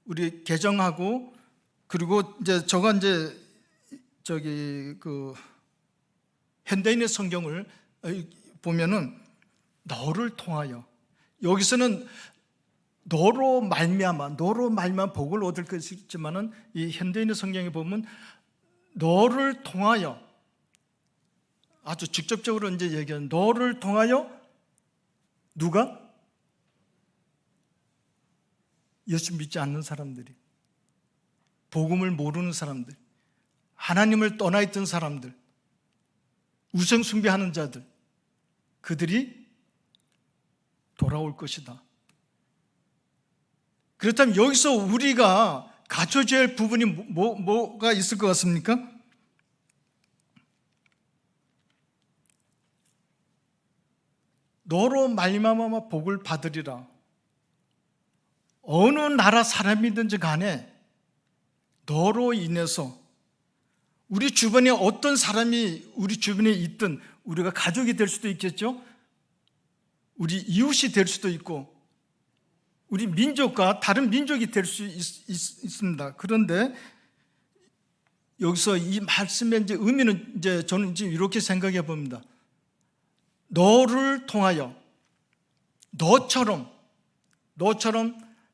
우리 개정하고 그리고 이제 저가 이제 현대인의 성경을 보면은 너를 통하여, 여기서는 너로 말미암아 복을 얻을 것이 있지만은 이 현대인의 성경에 보면 너를 통하여 아주 직접적으로 이제 얘기하는, 너를 통하여 누가? 예수 믿지 않는 사람들이, 복음을 모르는 사람들, 하나님을 떠나 있던 사람들, 우상 숭배하는 자들, 그들이 돌아올 것이다. 그렇다면 여기서 우리가 갖춰져야 할 부분이 뭐가 있을 것 같습니까? 너로 말미암아 복을 받으리라. 어느 나라 사람이든지 간에 너로 인해서 우리 주변에 어떤 사람이 우리 주변에 있든 우리가 가족이 될 수도 있겠죠. 우리 이웃이 될 수도 있고 우리 민족과 다른 민족이 될 수 있습니다. 그런데 여기서 이 말씀의 이제 의미는 이제 저는 지금 이렇게 생각해 봅니다. 너를 통하여 너처럼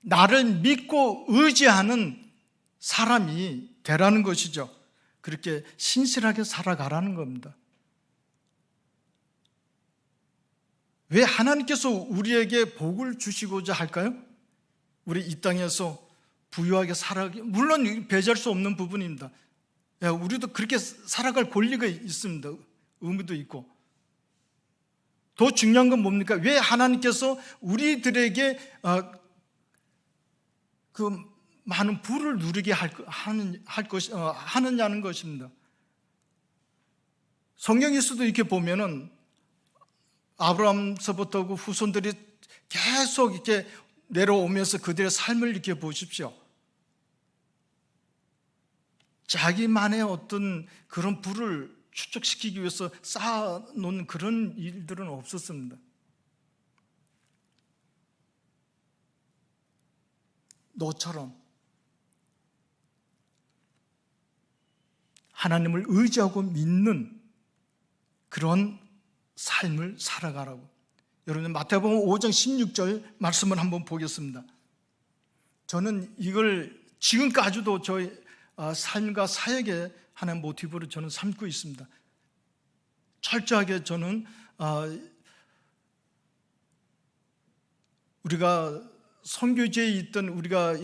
나를 믿고 의지하는 사람이 되라는 것이죠. 그렇게 신실하게 살아가라는 겁니다. 왜 하나님께서 우리에게 복을 주시고자 할까요? 우리 이 땅에서 부유하게 살아가기, 물론 배제할 수 없는 부분입니다. 우리도 그렇게 살아갈 권리가 있습니다. 의무도 있고. 더 중요한 건 뭡니까? 왜 하나님께서 우리들에게 그 많은 부를 누리게 하느냐는 것입니다. 성경에서도 이렇게 보면은 아브라함서부터 그 후손들이 계속 이렇게 내려오면서 그들의 삶을 이렇게 보십시오. 자기만의 어떤 그런 부를 축적시키기 위해서 쌓아놓은 그런 일들은 없었습니다. 너처럼 하나님을 의지하고 믿는 그런 삶을 살아가라고. 여러분 마태복음 5장 16절 말씀을 한번 보겠습니다. 저는 이걸 지금까지도 저의 삶과 사역의 하나의 모티브로 저는 삼고 있습니다. 철저하게 저는 우리가 선교지에 있던, 우리가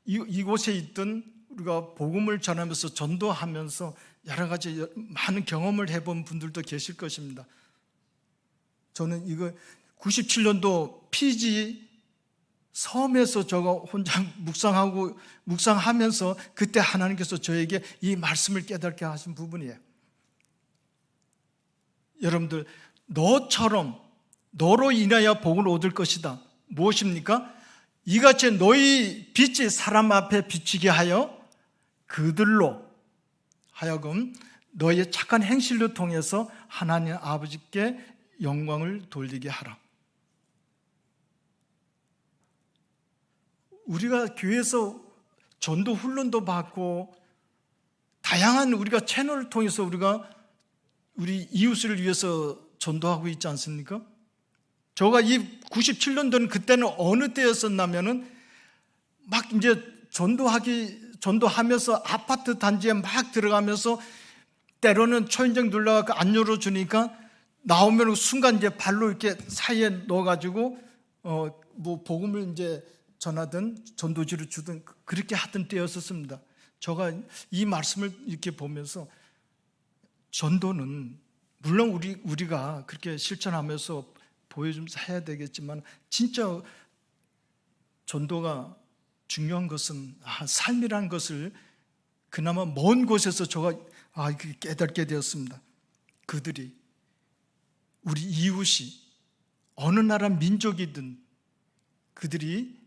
이곳에 있던, 우리가 복음을 전하면서 전도하면서 여러 가지 많은 경험을 해본 분들도 계실 것입니다. 저는 이거 97년도 피지 섬에서 저거 혼자 묵상하면서 그때 하나님께서 저에게 이 말씀을 깨닫게 하신 부분이에요. 여러분들, 너로 인하여 복을 얻을 것이다. 무엇입니까? 이같이 너희 빛이 사람 앞에 비치게 하여 그들로 하여금 너희의 착한 행실로 통해서 하나님 아버지께 영광을 돌리게 하라. 우리가 교회에서 전도 훈련도 받고 다양한 우리가 채널을 통해서 우리가 우리 이웃을 위해서 전도하고 있지 않습니까? 저가 이 97년도는 그때는 어느 때였었냐면은 막 이제 전도하면서 아파트 단지에 막 들어가면서 때로는 초인종 눌러갖고 안 열어주니까 나오면 순간 이제 발로 이렇게 사이에 넣어가지고 뭐 복음을 이제 전하든 전도지를 주든 그렇게 하던 때였었습니다. 제가 이 말씀을 이렇게 보면서 전도는 물론 우리가 그렇게 실천하면서 보여주면서 해야 되겠지만 진짜 전도가 중요한 것은 삶이라는 것을 그나마 먼 곳에서 제가 깨닫게 되었습니다. 그들이 우리 이웃이 어느 나라 민족이든 그들이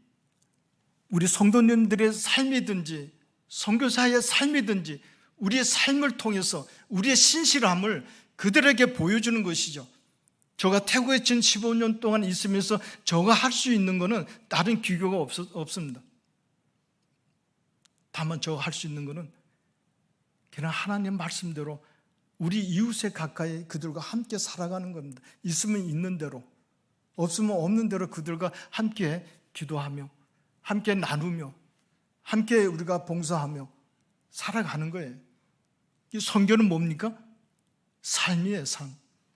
우리 성도님들의 삶이든지 선교사의 삶이든지 우리의 삶을 통해서 우리의 신실함을 그들에게 보여주는 것이죠. 제가 태국에 지금 15년 동안 있으면서 제가 할 수 있는 것은 다른 기교가 없습니다. 다만 제가 할 수 있는 것은 그냥 하나님 말씀대로 우리 이웃에 가까이 그들과 함께 살아가는 겁니다. 있으면 있는 대로, 없으면 없는 대로 그들과 함께 기도하며 함께 나누며 함께 우리가 봉사하며 살아가는 거예요. 이 선교는 뭡니까? 삶이에요, 삶.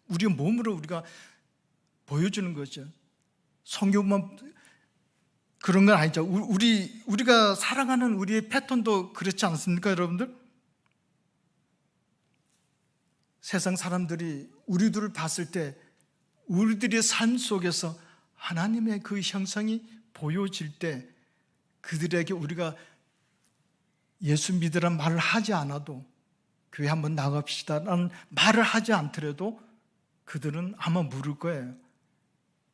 우리의 몸으로 우리가 보여주는 거죠. 선교만 그런 건 아니죠. 우리가 살아가는 우리의 패턴도 그렇지 않습니까, 여러분들? 세상 사람들이 우리들을 봤을 때 우리들의 삶 속에서 하나님의 그 형상이 보여질 때 그들에게 우리가 예수 믿으란 말을 하지 않아도 교회 한번 나갑시다라는 말을 하지 않더라도 그들은 아마 물을 거예요.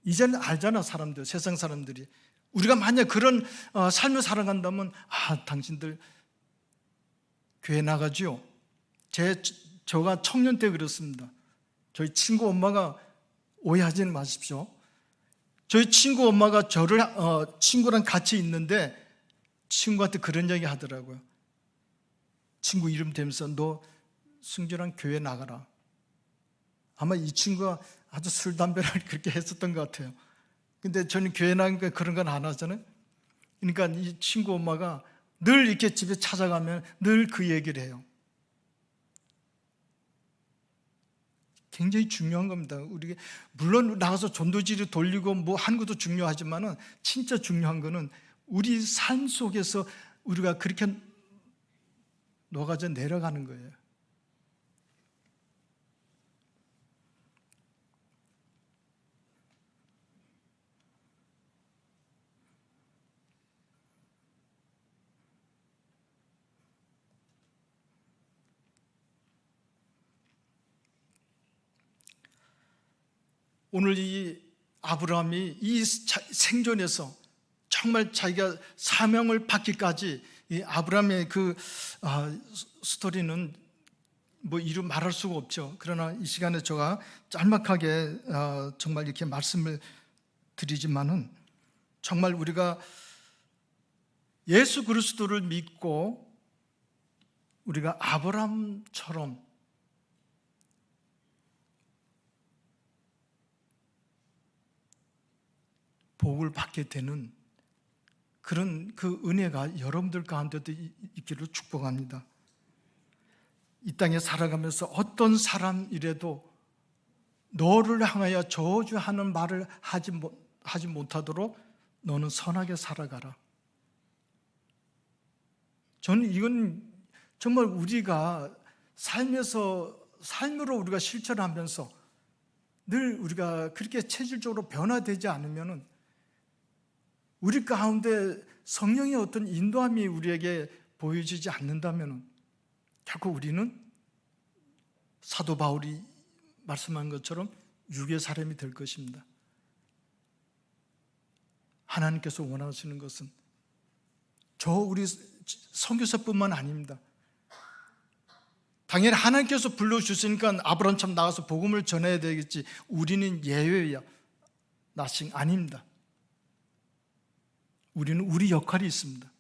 이제는 알잖아, 사람들, 세상 사람들이. 우리가 만약 그런 삶을 살아간다면 당신들 교회 나가지요. 저가 청년 때 그렇습니다. 저희 친구 엄마가 오해하지 마십시오. 저희 친구 엄마가 저를 친구랑 같이 있는데 친구한테 그런 얘기 하더라고요. 친구 이름 대면서 너 승주랑 교회 나가라. 아마 이 친구가 아주 술, 담배를 그렇게 했었던 것 같아요. 근데 저는 교회 나가니까 그런 건 안 하잖아요. 그러니까 이 친구 엄마가 늘 이렇게 집에 찾아가면 늘 그 얘기를 해요. 굉장히 중요한 겁니다. 우리 물론 나가서 전도지를 돌리고 뭐 하는 것도 중요하지만은 진짜 중요한 거는 우리 삶 속에서 우리가 그렇게 녹아져 내려가는 거예요. 오늘 이 아브라함이 이 생존에서 정말 자기가 사명을 받기까지 이 아브라함의 그 스토리는 뭐 이루 말할 수가 없죠. 그러나 이 시간에 제가 짤막하게 정말 이렇게 말씀을 드리지만은 정말 우리가 예수 그리스도를 믿고 우리가 아브라함처럼 복을 받게 되는 그런 그 은혜가 여러분들 가운데도 있기를 축복합니다. 이 땅에 살아가면서 어떤 사람이라도 너를 향하여 저주하는 말을 하지 못하도록 너는 선하게 살아가라. 저는 이건 정말 우리가 삶으로 우리가 실천하면서 늘 우리가 그렇게 체질적으로 변화되지 않으면은 우리 가운데 성령의 어떤 인도함이 우리에게 보여지지 않는다면 결국 우리는 사도 바울이 말씀한 것처럼 육의 사람이 될 것입니다. 하나님께서 원하시는 것은 우리 선교사뿐만 아닙니다. 당연히 하나님께서 불러주시니까 아브라함처럼 나가서 복음을 전해야 되겠지. 우리는 예외야. 나싱 아닙니다. 우리는 우리 역할이 있습니다.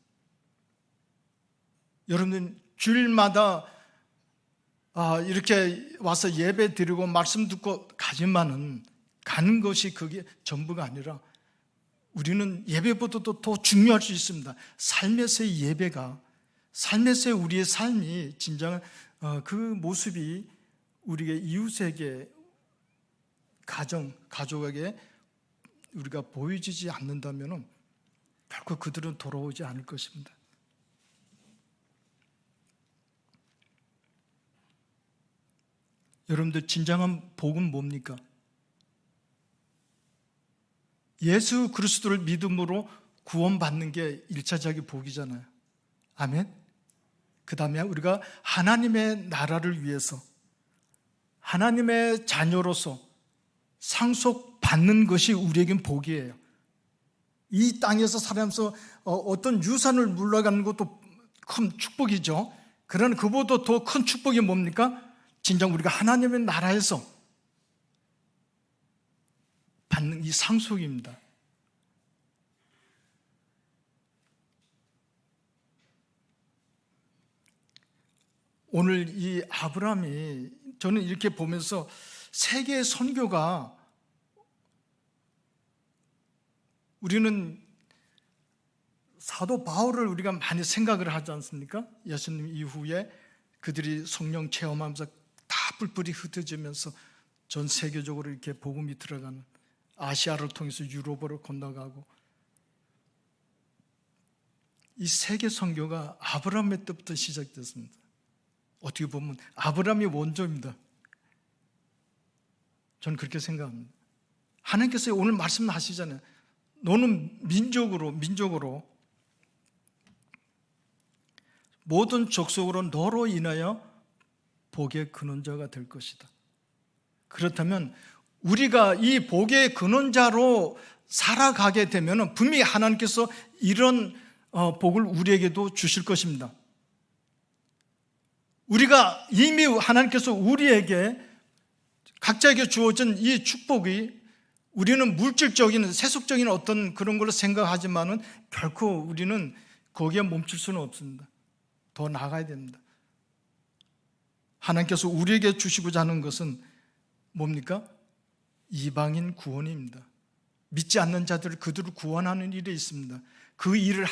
여러분들 주일마다 이렇게 와서 예배 드리고 말씀 듣고 가지만은 가는 것이 그게 전부가 아니라 우리는 예배보다도 더 중요할 수 있습니다. 삶에서의 예배가, 삶에서의 우리의 삶이 진정한 그 모습이 우리의 이웃에게, 가족에게 우리가 보여지지 않는다면 결코 그들은 돌아오지 않을 것입니다. 여러분들 진정한 복은 뭡니까? 예수 그리스도를 믿음으로 구원받는 게 1차적인 복이잖아요. 아멘. 그 다음에 우리가 하나님의 나라를 위해서 하나님의 자녀로서 상속받는 것이 우리에겐 복이에요. 이 땅에서 살아가면서 어떤 유산을 물러가는 것도 큰 축복이죠. 그러나 그보다 더 큰 축복이 뭡니까? 진정 우리가 하나님의 나라에서 받는 이 상속입니다. 오늘 이 아브라함이, 저는 이렇게 보면서 세계 선교가, 우리는 사도 바울을 우리가 많이 생각을 하지 않습니까? 예수님 이후에 그들이 성령 체험하면서 다 뿔뿔이 흩어지면서 전 세계적으로 이렇게 복음이 들어가는, 아시아를 통해서 유럽으로 건너가고, 이 세계 선교가 아브라함의 때부터 시작됐습니다. 어떻게 보면 아브라함이 원조입니다. 저는 그렇게 생각합니다. 하나님께서 오늘 말씀하시잖아요. 너는 민족으로 모든 족속으로 너로 인하여 복의 근원자가 될 것이다. 그렇다면 우리가 이 복의 근원자로 살아가게 되면 분명히 하나님께서 이런 복을 우리에게도 주실 것입니다. 우리가 이미 하나님께서 우리에게 각자에게 주어진 이 축복이, 우리는 물질적인 세속적인 어떤 그런 걸로 생각하지만은 결코 우리는 거기에 멈출 수는 없습니다. 더 나아가야 됩니다. 하나님께서 우리에게 주시고자 하는 것은 뭡니까? 이방인 구원입니다. 믿지 않는 자들을 그들을 구원하는 일이 있습니다. 그 일을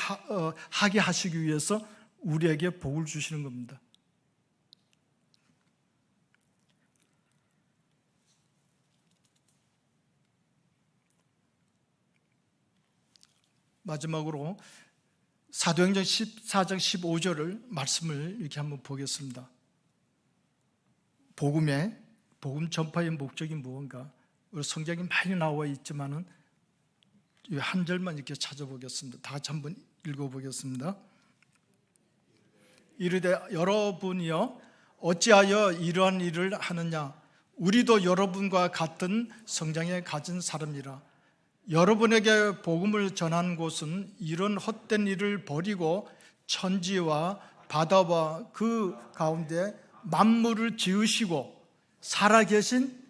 하게 하시기 위해서 우리에게 복을 주시는 겁니다. 마지막으로 사도행전 14장 15절을 말씀을 이렇게 한번 보겠습니다. 복음 전파의 목적이 무언가? 우리 성경이 많이 나와 있지만은 이 한 절만 이렇게 찾아보겠습니다. 다 같이 한번 읽어보겠습니다. 이르되 여러분이여 어찌하여 이러한 일을 하느냐? 우리도 여러분과 같은 성장에 가진 사람이라. 여러분에게 복음을 전한 곳은 이런 헛된 일을 버리고 천지와 바다와 그 가운데 만물을 지으시고 살아계신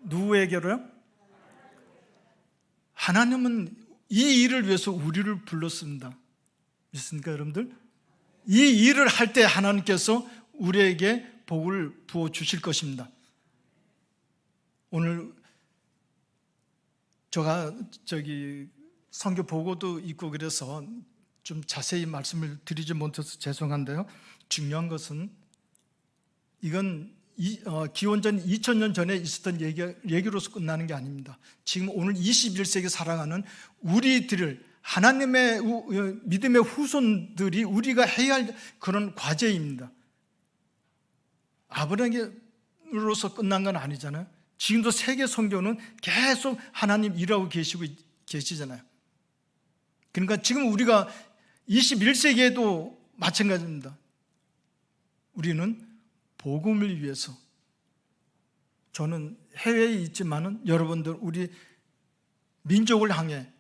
누구에게로요? 하나님은 이 일을 위해서 우리를 불렀습니다. 믿습니까, 여러분들? 이 일을 할 때 하나님께서 우리에게 복을 부어 주실 것입니다. 오늘 제가 선교 보고도 있고 그래서 좀 자세히 말씀을 드리지 못해서 죄송한데요. 중요한 것은 이건 기원전 2000년 전에 있었던 얘기로서 끝나는 게 아닙니다. 지금 오늘 21세기 살아가는 우리들을, 하나님의 믿음의 후손들이 우리가 해야 할 그런 과제입니다. 아브라함으로서 끝난 건 아니잖아요. 지금도 세계 선교는 계속 하나님 일하고 계시잖아요. 그러니까 지금 우리가 21세기에도 마찬가지입니다. 우리는 복음을 위해서, 저는 해외에 있지만은 여러분들 우리 민족을 향해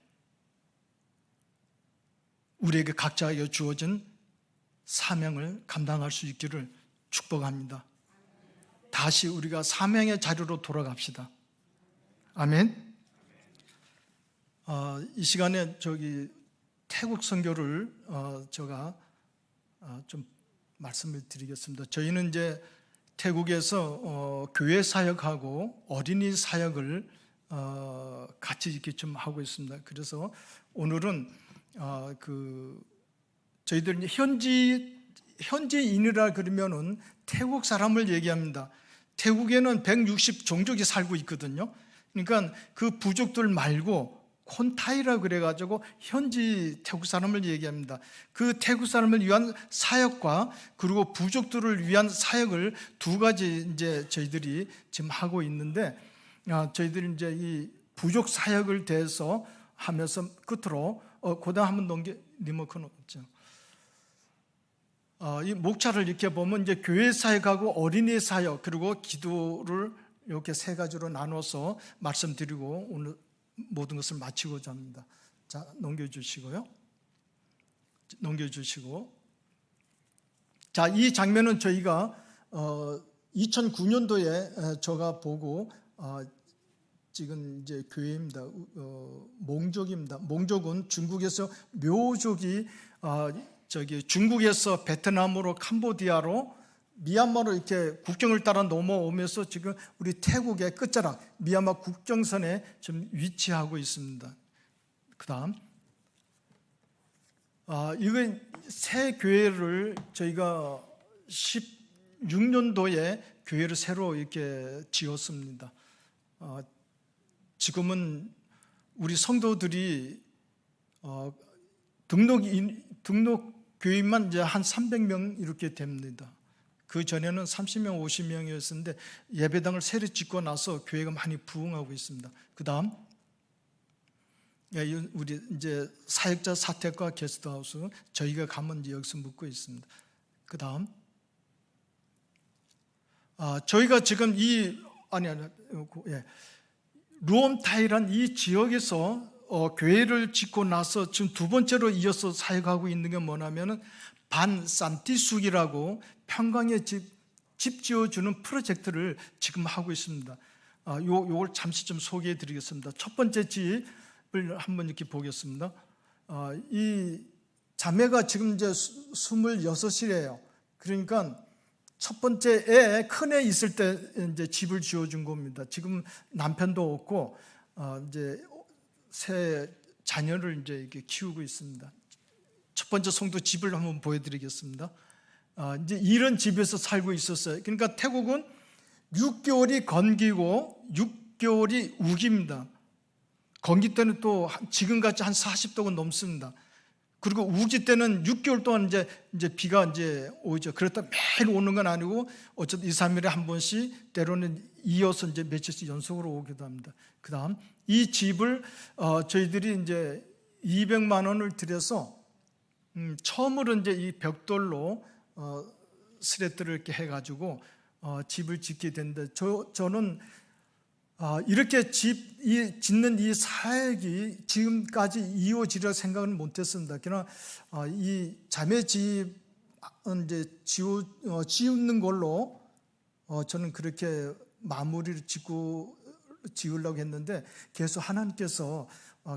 우리에게 각자에게 주어진 사명을 감당할 수 있기를 축복합니다. 다시 우리가 사명의 자리로 돌아갑시다. 아멘. 이 시간에 태국 선교를 제가 좀 말씀을 드리겠습니다. 저희는 이제 태국에서 교회 사역하고 어린이 사역을 같이 이렇게 좀 하고 있습니다. 그래서 오늘은 저희들이 현지인이라 그러면은 태국 사람을 얘기합니다. 태국에는 160 종족이 살고 있거든요. 그러니까 그 부족들 말고 콘타이라 그래가지고 현지 태국 사람을 얘기합니다. 그 태국 사람을 위한 사역과 그리고 부족들을 위한 사역을 두 가지 이제 저희들이 지금 하고 있는데, 저희들이 이제 이 부족 사역을 대해서 하면서 끝으로 고당 한번 리모컨 없죠. 이 목차를 이렇게 보면 이제 교회 사역하고 어린이 사역 그리고 기도를 이렇게 세 가지로 나눠서 말씀드리고 오늘 모든 것을 마치고자 합니다. 자, 넘겨주시고 자, 이 장면은 저희가 2009년도에 제가 보고 지금 이제 교회입니다. 몽족입니다. 몽족은 중국에서 묘족이 중국에서 베트남으로 캄보디아로 미얀마로 이렇게 국경을 따라 넘어오면서 지금 우리 태국의 끝자락 미얀마 국경선에 좀 위치하고 있습니다. 그다음 이건 새 교회를 저희가 16년도에 교회를 새로 이렇게 지었습니다. 지금은 우리 성도들이 등록 교인만 이제 한 300명 이렇게 됩니다. 그 전에는 30명, 50명이었는데 예배당을 새로 짓고 나서 교회가 많이 부흥하고 있습니다. 그다음 우리 이제 사역자 사택과 게스트하우스 저희가 가면 이제 여기서 묵고 있습니다. 그다음 저희가 지금 루엄타이란 이 지역에서 교회를 짓고 나서 지금 두 번째로 이어서 사역하고 있는 게 뭐냐면은 반산티숙이라고 평강의 집 지어주는 프로젝트를 지금 하고 있습니다. 요걸 잠시 좀 소개해 드리겠습니다. 첫 번째 집을 한번 이렇게 보겠습니다. 이 자매가 지금 이제 26이래요. 그러니까 첫 번째 큰 애 있을 때 이제 집을 지어준 겁니다. 지금 남편도 없고 이제 새 자녀를 이제 이렇게 키우고 있습니다. 첫 번째 성도 집을 한번 보여드리겠습니다. 이제 이런 집에서 살고 있었어요. 그러니까 태국은 6개월이 건기고 6개월이 우기입니다. 건기 때는 또 지금같이 한 40도가 넘습니다. 그리고 우기 때는 6개월 동안 이제 비가 이제 오죠. 그렇다 매일 오는 건 아니고 어쨌든 2, 3일에 한 번씩 때로는 이어서 이제 며칠씩 연속으로 오기도 합니다. 그다음 이 집을 저희들이 이제 200만 원을 들여서 처음으로 이제 이 벽돌로 스레트를 이렇게 해가지고 집을 짓게 됐는데 저는 이렇게 짓는 이 사역이 지금까지 이어지리라 생각은 못했습니다. 그러나 이 자매 집은 이제 지우는 걸로 저는 그렇게 마무리를 지으려고 했는데 계속 하나님께서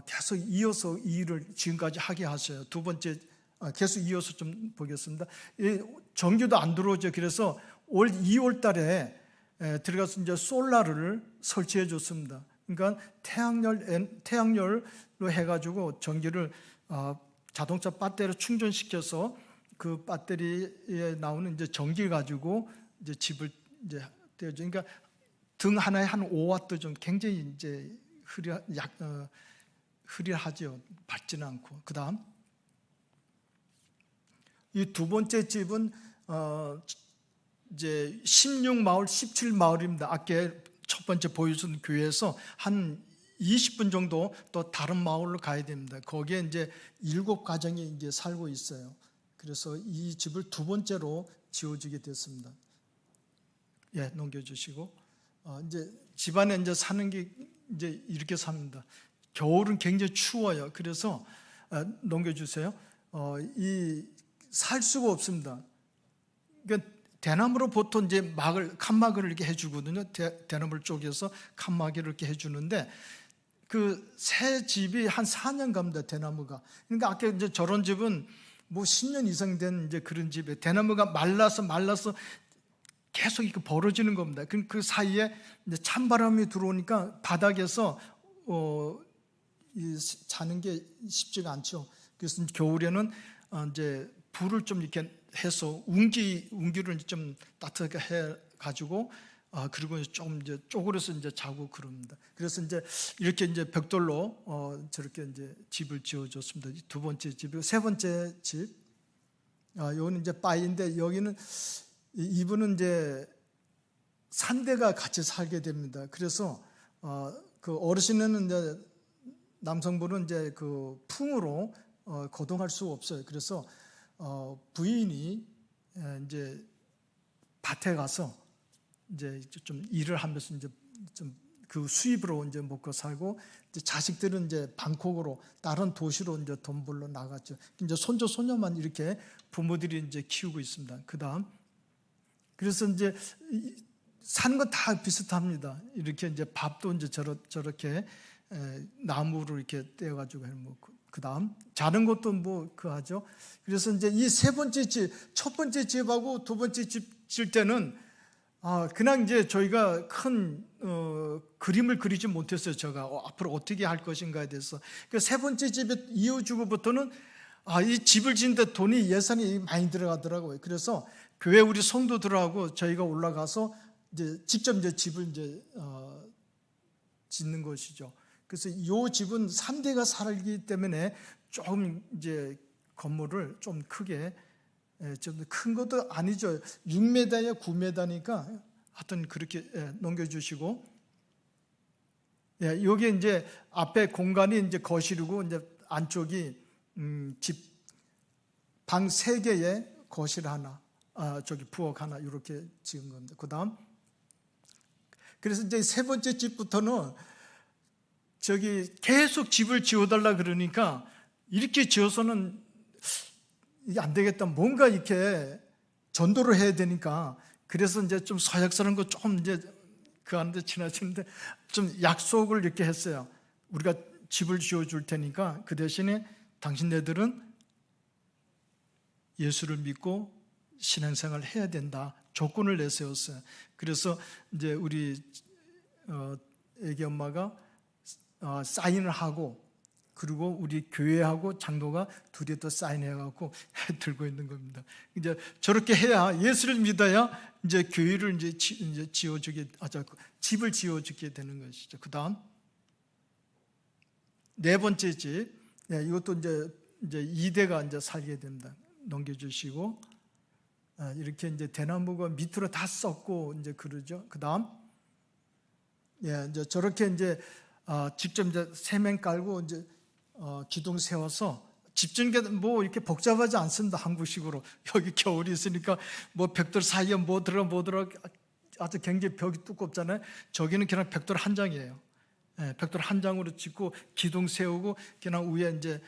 계속 이어서 이 일을 지금까지 하게 하셔요. 두 번째 계속 이어서 좀 보겠습니다. 전기도 안 들어오죠. 그래서 올 2월 달에 들어가서 이제 솔라를 설치해 줬습니다. 그러니까 태양열로 해가지고 전기를 자동차 배터리로 충전시켜서 그 배터리에 나오는 이제 전기 가지고 이제 집을 이제 떼어줘. 그러니까 등 하나에 한 5와트 정도 굉장히 이제 흐리하죠. 밝지는 않고. 그다음 이 두 번째 집은 이제 16마을, 17마을입니다. 아까 첫 번째 보여준 교회에서 한 20분 정도 또 다른 마을로 가야 됩니다. 거기에 이제 7가정이 이제 살고 있어요. 그래서 이 집을 두 번째로 지어주게 됐습니다. 예, 넘겨주시고 이제 집안에 이제 사는 게 이제 이렇게 삽니다. 겨울은 굉장히 추워요. 그래서 넘겨주세요. 살 수가 없습니다. 그러니까 대나무로 보통 이제 칸막이를 이렇게 해주거든요. 대나무를 쪼개서 칸막이를 이렇게 해주는데 그 새 집이 한 4년 갑니다, 대나무가. 그러니까 아까 이제 저런 집은 뭐 10년 이상 된 이제 그런 집에 대나무가 말라서 계속 이렇게 벌어지는 겁니다. 그 사이에 이제 찬바람이 들어오니까 바닥에서 자는 게 쉽지가 않죠. 그래서 겨울에는 이제 불을 좀 이렇게 해서 운기를 좀 따뜻하게 해 가지고 그리고 좀 이제 쪼그려서 이제 자고 그럽니다. 그래서 이제 이렇게 이제 벽돌로 저렇게 이제 집을 지어줬습니다. 두 번째 집이고 세 번째 집, 여기는 이제 바위인데 여기는 이분은 이제 3대가 같이 살게 됩니다. 그래서 그 어르신은 이제 남성분은 이제 그 풍으로 거동할 수 없어요. 그래서 부인이 이제 밭에 가서 이제 좀 일을 하면서 이제 좀 그 수입으로 이제 먹고 살고, 이제 자식들은 이제 방콕으로 다른 도시로 이제 돈 벌러 나갔죠. 이제 손주 손녀만 이렇게 부모들이 이제 키우고 있습니다. 그다음 그래서 이제 사는 건 다 비슷합니다. 이렇게 이제 밥도 이제 저렇게 나무로 이렇게 떼어가지고 해먹고, 그다음 자는 것도 뭐 그 하죠. 그래서 이제 이 세 번째 집, 첫 번째 집하고 두 번째 집 질 때는 그냥 이제 저희가 큰 그림을 그리지 못했어요. 제가 앞으로 어떻게 할 것인가에 대해서. 그 세 번째 집에 이어주고부터는 이 집을 짓는데 예산이 많이 들어가더라고요. 그래서 교회 우리 성도들하고 저희가 올라가서 이제 직접 이제 집을 이제 짓는 것이죠. 그래서 이 집은 3대가 살기 때문에 조금 이제 건물을 좀 크게, 좀 큰 것도 아니죠. 6m에 9m니까 하여튼 그렇게 넘겨주시고, 여기 이제 앞에 공간이 이제 거실이고, 이제 안쪽이 집 방 3개에 거실 하나, 저기 부엌 하나 이렇게 지은 겁니다. 그다음 그래서 이제 세 번째 집부터는 저기 계속 집을 지어달라 그러니까 이렇게 지어서는 이게 안 되겠다. 뭔가 이렇게 전도를 해야 되니까, 그래서 이제 좀 서약스러운 거 조금 이제 그 안에 지나치는데 좀 약속을 이렇게 했어요. 우리가 집을 지어줄 테니까 그 대신에 당신네들은 예수를 믿고 신앙생활을 해야 된다. 조건을 내세웠어요. 그래서 이제 우리 애기 엄마가 사인을 하고, 그리고 우리 교회하고 장로가 둘이 또 사인해갖고 들고 있는 겁니다. 이제 저렇게 해야, 예수를 믿어야 이제 교회를 이제 지어주게, 집을 지어주게 되는 것이죠. 그 다음 네 번째 집, 이것도 이제 2대가 이제 살게 됩니다. 넘겨주시고, 이렇게 이제 대나무가 밑으로 다 썩고 이제 그러죠. 그 다음, 이제 저렇게 이제 직접 이제 세면 깔고 이제 기둥 세워서 집 짓는 게 뭐 이렇게 복잡하지 않습니다. 한국식으로. 여기 겨울이 있으니까 뭐 벽돌 사이에 뭐 들어 아주 굉장히 벽이 두껍잖아요. 저기는 그냥 벽돌 한 장이에요. 벽돌 한 장으로 짓고 기둥 세우고 그냥 위에 이제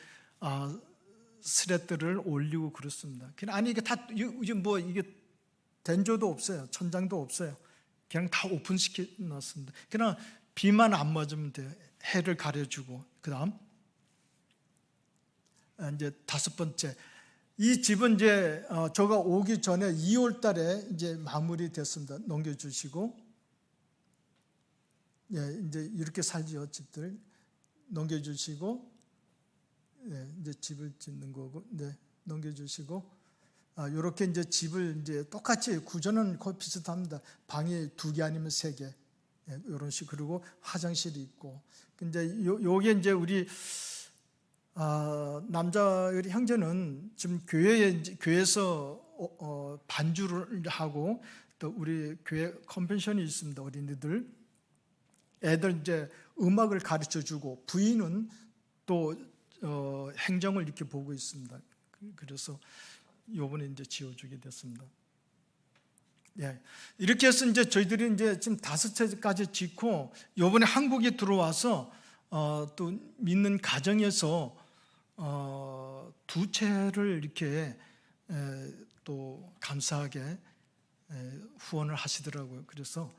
스레트를 올리고 그렇습니다. 그냥 아니 이게 다 뭐 이게 된조도 없어요. 천장도 없어요. 그냥 다 오픈시켜 놨습니다. 그냥 비만 안 맞으면 돼요. 해를 가려주고. 그다음 이제 다섯 번째, 이 집은 이제 저가 오기 전에 2월 달에 이제 마무리됐습니다. 넘겨주시고, 이제 이렇게 살지요. 집들 넘겨주시고, 이제 집을 짓는 거고, 넘겨주시고, 이렇게 이제 집을 이제 똑같이 구조는 거의 비슷합니다. 방이 2개 아니면 3개, 이런 식. 그리고 화장실이 있고. 근데 요게 이제 우리 남자 우리 형제는 지금 교회에서 반주를 하고, 또 우리 교회 컨벤션이 있습니다. 어린이들 애들 이제 음악을 가르쳐 주고, 부인은 또 행정을 이렇게 보고 있습니다. 그래서 요번에 이제 지어주게 됐습니다. 이렇게 해서 이제 저희들이 이제 지금 5채까지 짓고, 요번에 한국에 들어와서 또 믿는 가정에서 2채를 이렇게 또 감사하게 후원을 하시더라고요. 그래서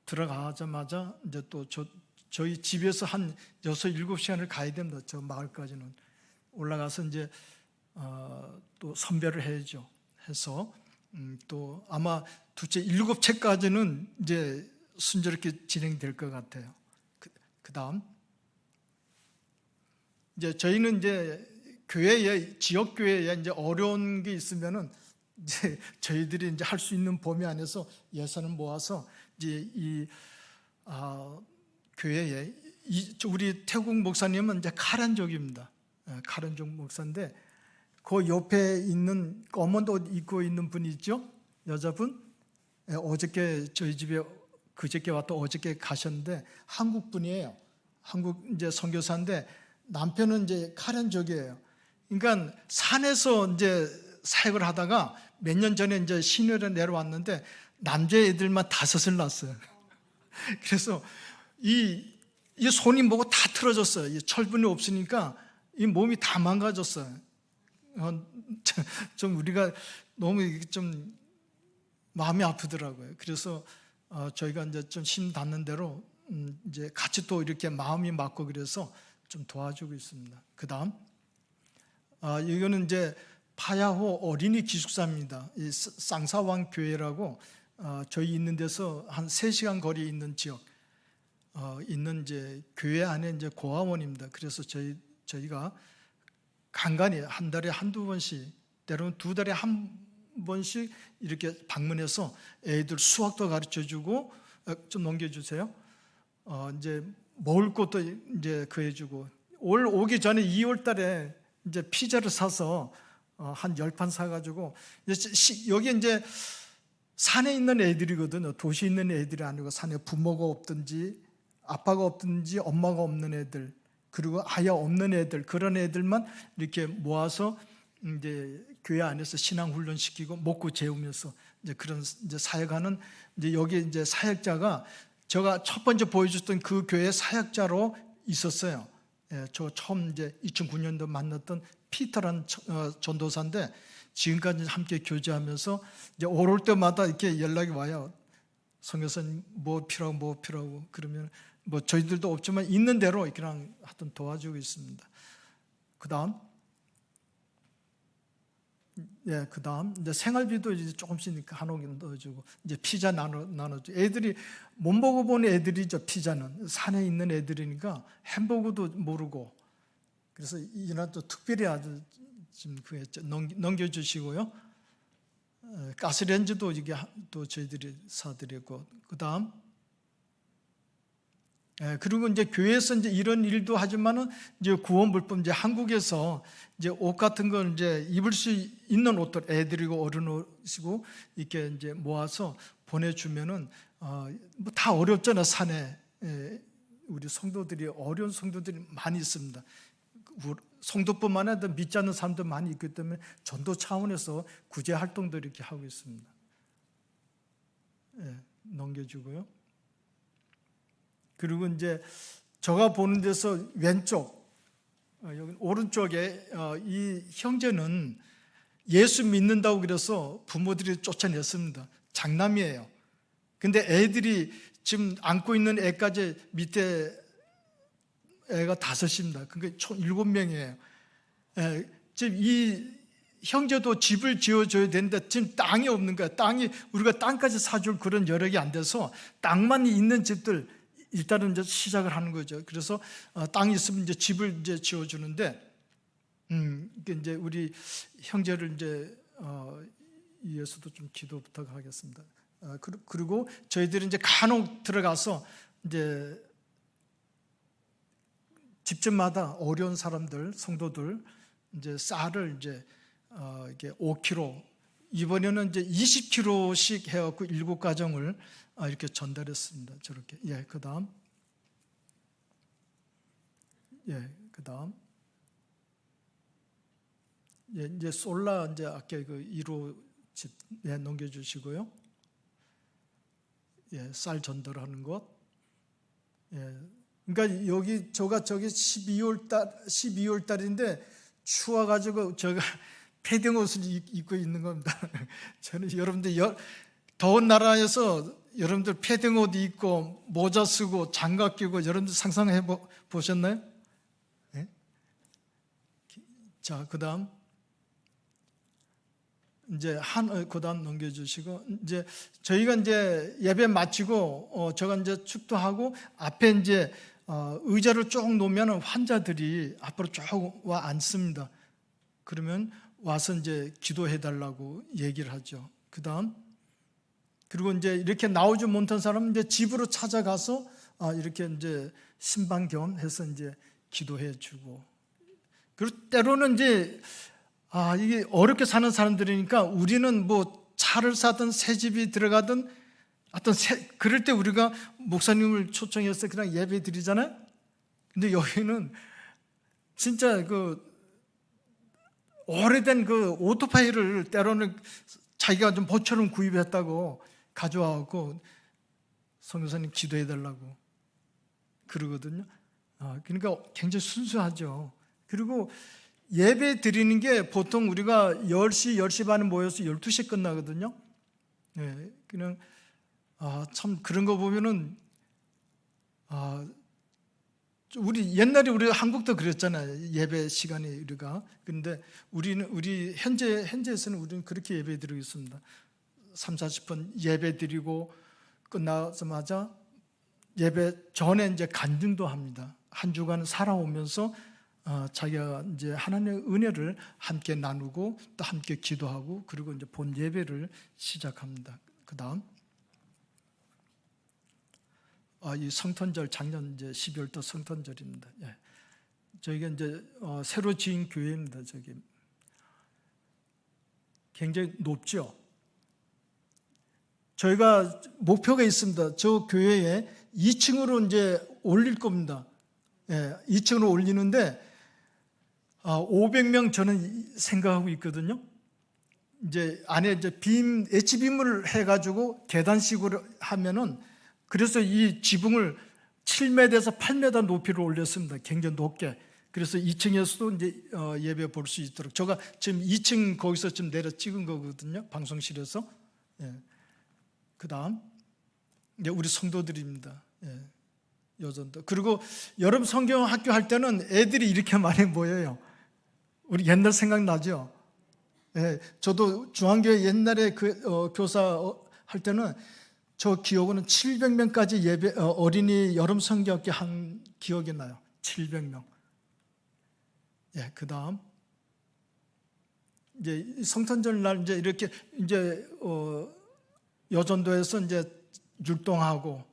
들어가자마자 이제 또 저희 집에서 한 6, 7시간을 가야 됩니다. 저 마을까지는. 올라가서 이제 또 선별을 해야죠. 해서 또 아마 두째 7채까지는 이제 순조롭게 진행될 것 같아요. 그 다음 이제 저희는 이제 교회에, 지역 교회에 이제 어려운 게 있으면은 이제 저희들이 이제 할 수 있는 범위 안에서 예산을 모아서 이제 이 교회에 우리 태국 목사님은 이제 카란족입니다. 카란족 목사인데 그 옆에 있는 검은 옷 입고 있는 분이 있죠, 여자분. 어저께 저희 집에 그저께 왔다 어저께 가셨는데 한국 분이에요. 한국 이제 선교사인데 남편은 이제 카란족이에요. 그러니까 산에서 이제 사역을 하다가 몇 년 전에 이제 시내로 내려왔는데 남자애들만 5을 낳았어요. 그래서 이 손이 뭐고 다 틀어졌어요. 이 철분이 없으니까 이 몸이 다 망가졌어요. 좀 우리가 너무 좀 마음이 아프더라고요. 그래서 저희가 이제 좀 힘 닿는 대로 이제 같이 또 이렇게 마음이 맞고 그래서 좀 도와주고 있습니다. 그 다음 이거는 이제 파야호 어린이 기숙사입니다. 이 쌍사왕 교회라고 저희 있는 데서 한 3시간 거리에 있는 지역 있는 이제 교회 안에 이제 고아원입니다. 그래서 저희가 간간히 한 달에 한두 번씩, 때로는 2달에 한 번씩 이렇게 방문해서 애들 수학도 가르쳐 주고, 좀 넘겨주세요. 이제 먹을 것도 이제 구해주고, 올 오기 전에 2월 달에 이제 피자를 사서 한 10판 사가지고, 여기 이제 산에 있는 애들이거든요. 도시에 있는 애들이 아니고 산에 부모가 없든지 아빠가 없든지 엄마가 없는 애들, 그리고 아예 없는 애들, 그런 애들만 이렇게 모아서 이제 교회 안에서 신앙 훈련 시키고 먹고 재우면서 이제 그런 이제 사역하는, 이제 여기 이제 사역자가 제가 첫 번째 보여줬던 그 교회 사역자로 있었어요. 예, 저 처음 이제 2009년도 만났던 피터라는 전도사인데 지금까지 함께 교제하면서 이제 올 때마다 이렇게 연락이 와요. 선교사님 뭐 필요하고 그러면 뭐 저희들도 없지만 있는 대로 그냥 하여튼 도와주고 있습니다. 그다음 이제 생활비도 이제 조금씩 한옥에 넣어주고 이제 피자 나눠주고, 애들이 못 먹어본 애들이죠. 피자는 산에 있는 애들이니까 햄버거도 모르고, 그래서 이날 또 특별히 아주 지금 넘겨주시고요. 가스레인지도 이게 또 저희들이 사드리고, 그다음 그리고 이제 교회에서 이제 이런 일도 하지만은 이제 구원불법, 이제 한국에서 이제 옷 같은 걸 이제 입을 수 있는 옷들, 애들이고 어른이시고 이렇게 이제 모아서 보내주면은 뭐 다 어렵잖아. 산에 우리 성도들이, 어려운 성도들이 많이 있습니다. 성도뿐만 아니라 믿지 않는 사람도 많이 있기 때문에 전도 차원에서 구제 활동도 이렇게 하고 있습니다. 넘겨주고요. 그리고 이제 제가 보는 데서 왼쪽, 여기 오른쪽에 이 형제는 예수 믿는다고 그래서 부모들이 쫓아냈습니다. 장남이에요. 근데 애들이 지금 안고 있는 애까지 밑에 애가 5입니다. 그러니까 총 7명이에요. 지금 이 형제도 집을 지어줘야 되는데 지금 땅이 없는 거야. 우리가 땅까지 사줄 그런 여력이 안 돼서 땅만 있는 집들 일단은 이제 시작을 하는 거죠. 그래서 땅이 있으면 이제 집을 이제 지어주는데, 이제 우리 형제를 이제 위해서도 좀 기도 부탁하겠습니다. 그리고 저희들이 이제 간혹 들어가서 이제 집집마다 어려운 사람들, 성도들 이제 쌀을 이제 이게 5kg, 이번에는 이제 20kg씩 해갖고 7가정을 이렇게 전달했습니다. 저렇게. 그다음. 그다음. 이제 솔라 이제 아까 그 1호 집 넘겨주시고요. 쌀 전달하는 것. 그러니까 여기 저기 12월 달인데 추워가지고 제가 패딩 옷을 입고 있는 겁니다. 저는 여러분들 더운 나라에서 여러분들 패딩 옷 입고 모자 쓰고 장갑 끼고 여러분들 상상해 보셨나요? 네? 자, 그다음 이제 그다음 넘겨주시고, 이제 저희가 이제 예배 마치고 제가 이제 축도하고 앞에 이제 의자를 쭉 놓으면 환자들이 앞으로 쭉 와 앉습니다. 그러면 와서 이제 기도해 달라고 얘기를 하죠. 그다음 그리고 이제 이렇게 나오지 못한 사람은 이제 집으로 찾아가서 이렇게 이제 신방 겸 해서 이제 기도해 주고, 그리고 때로는 이제 이게 어렵게 사는 사람들이니까 우리는 뭐 차를 사든 새 집이 들어가든 그럴 때 우리가 목사님을 초청해서 그냥 예배 드리잖아요. 근데 여기는 진짜 그 오래된 그 오토바이를 때로는 자기가 좀 모처럼 구입했다고 가져와갖고 선교사님 기도해 달라고 그러거든요. 그러니까 굉장히 순수하죠. 그리고 예배 드리는 게 보통 우리가 10시 반에 모여서 12시에 끝나거든요. 네, 그냥 참 그런 거 보면은 우리 옛날에 우리 한국도 그랬잖아요. 예배 시간이 우리가. 그런데 우리 현재에서는 우리는 그렇게 예배 드리고 있습니다. 3, 40분 예배 드리고 끝나자마자 예배 전에 이제 간증도 합니다. 한 주간 살아오면서 자기가 이제 하나님의 은혜를 함께 나누고 또 함께 기도하고, 그리고 이제 본 예배를 시작합니다. 그다음 이 성탄절, 작년 이제 12월도 성탄절입니다. 예. 저희가 이제 새로 지은 교회입니다. 저기 굉장히 높죠. 저희가 목표가 있습니다. 저 교회에 2층으로 이제 올릴 겁니다. 예, 2층으로 올리는데 500명 저는 생각하고 있거든요. 이제 안에 이제 H빔을 해가지고 계단식으로 하면은, 그래서 이 지붕을 7m에서 8m 높이로 올렸습니다. 굉장히 높게. 그래서 2층에서도 이제 예배 볼 수 있도록. 제가 지금 2층 거기서 좀 내려 찍은 거거든요. 방송실에서. 예. 그다음 이제 우리 성도들입니다. 예. 여전도. 그리고 여름 성경 학교 할 때는 애들이 이렇게 많이 모여요. 우리 옛날 생각나죠? 예. 저도 중앙교회 옛날에 교사 할 때는 저 기억으로는 700명까지 예배 어린이 여름 성경학교 한 기억이 나요. 700명. 예, 그다음 이제 성탄절 날 이제 이렇게 이제 여전도에서 이제 율동하고,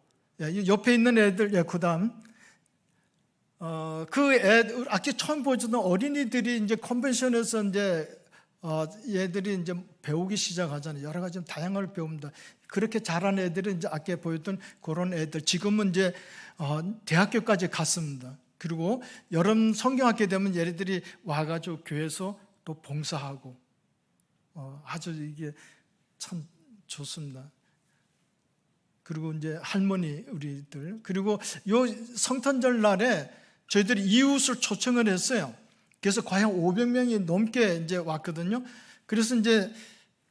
예, 옆에 있는 애들, 예, 그다음 아까 처음 보여주던 어린이들이 이제 컨벤션에서 이제 얘들이 이제 배우기 시작하잖아요. 여러 가지 다양한 걸 배웁니다. 그렇게 잘하는 애들은 이제 아까 보였던 그런 애들, 지금은 이제 대학교까지 갔습니다. 그리고 여름 성경학교 되면 얘네들이 와가지고 교회에서 또 봉사하고 아주 이게 참 좋습니다. 그리고 이제 할머니 우리들, 그리고 요 성탄절 날에 저희들이 이웃을 초청을 했어요. 그래서 과연 500명이 넘게 이제 왔거든요. 그래서 이제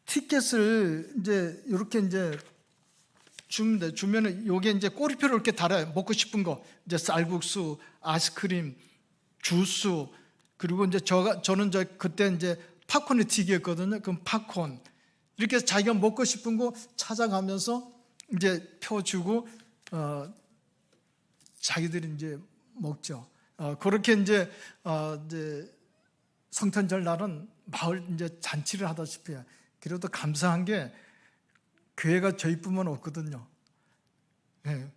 티켓을 이제 이렇게 이제 줍니다. 주면은 요게 이제 꼬리표를 이렇게 달아요. 먹고 싶은 거, 이제 쌀국수, 아이스크림, 주스, 그리고 이제 저는 그때 이제 팝콘이 튀겼거든요. 그럼 팝콘 이렇게 자기가 먹고 싶은 거 찾아가면서 이제 펴주고 자기들이 이제 먹죠. 그렇게 이제 성탄절 날은 마을 이제 잔치를 하다시피 해요. 그래도 감사한 게 교회가 저희뿐만 없거든요. 네.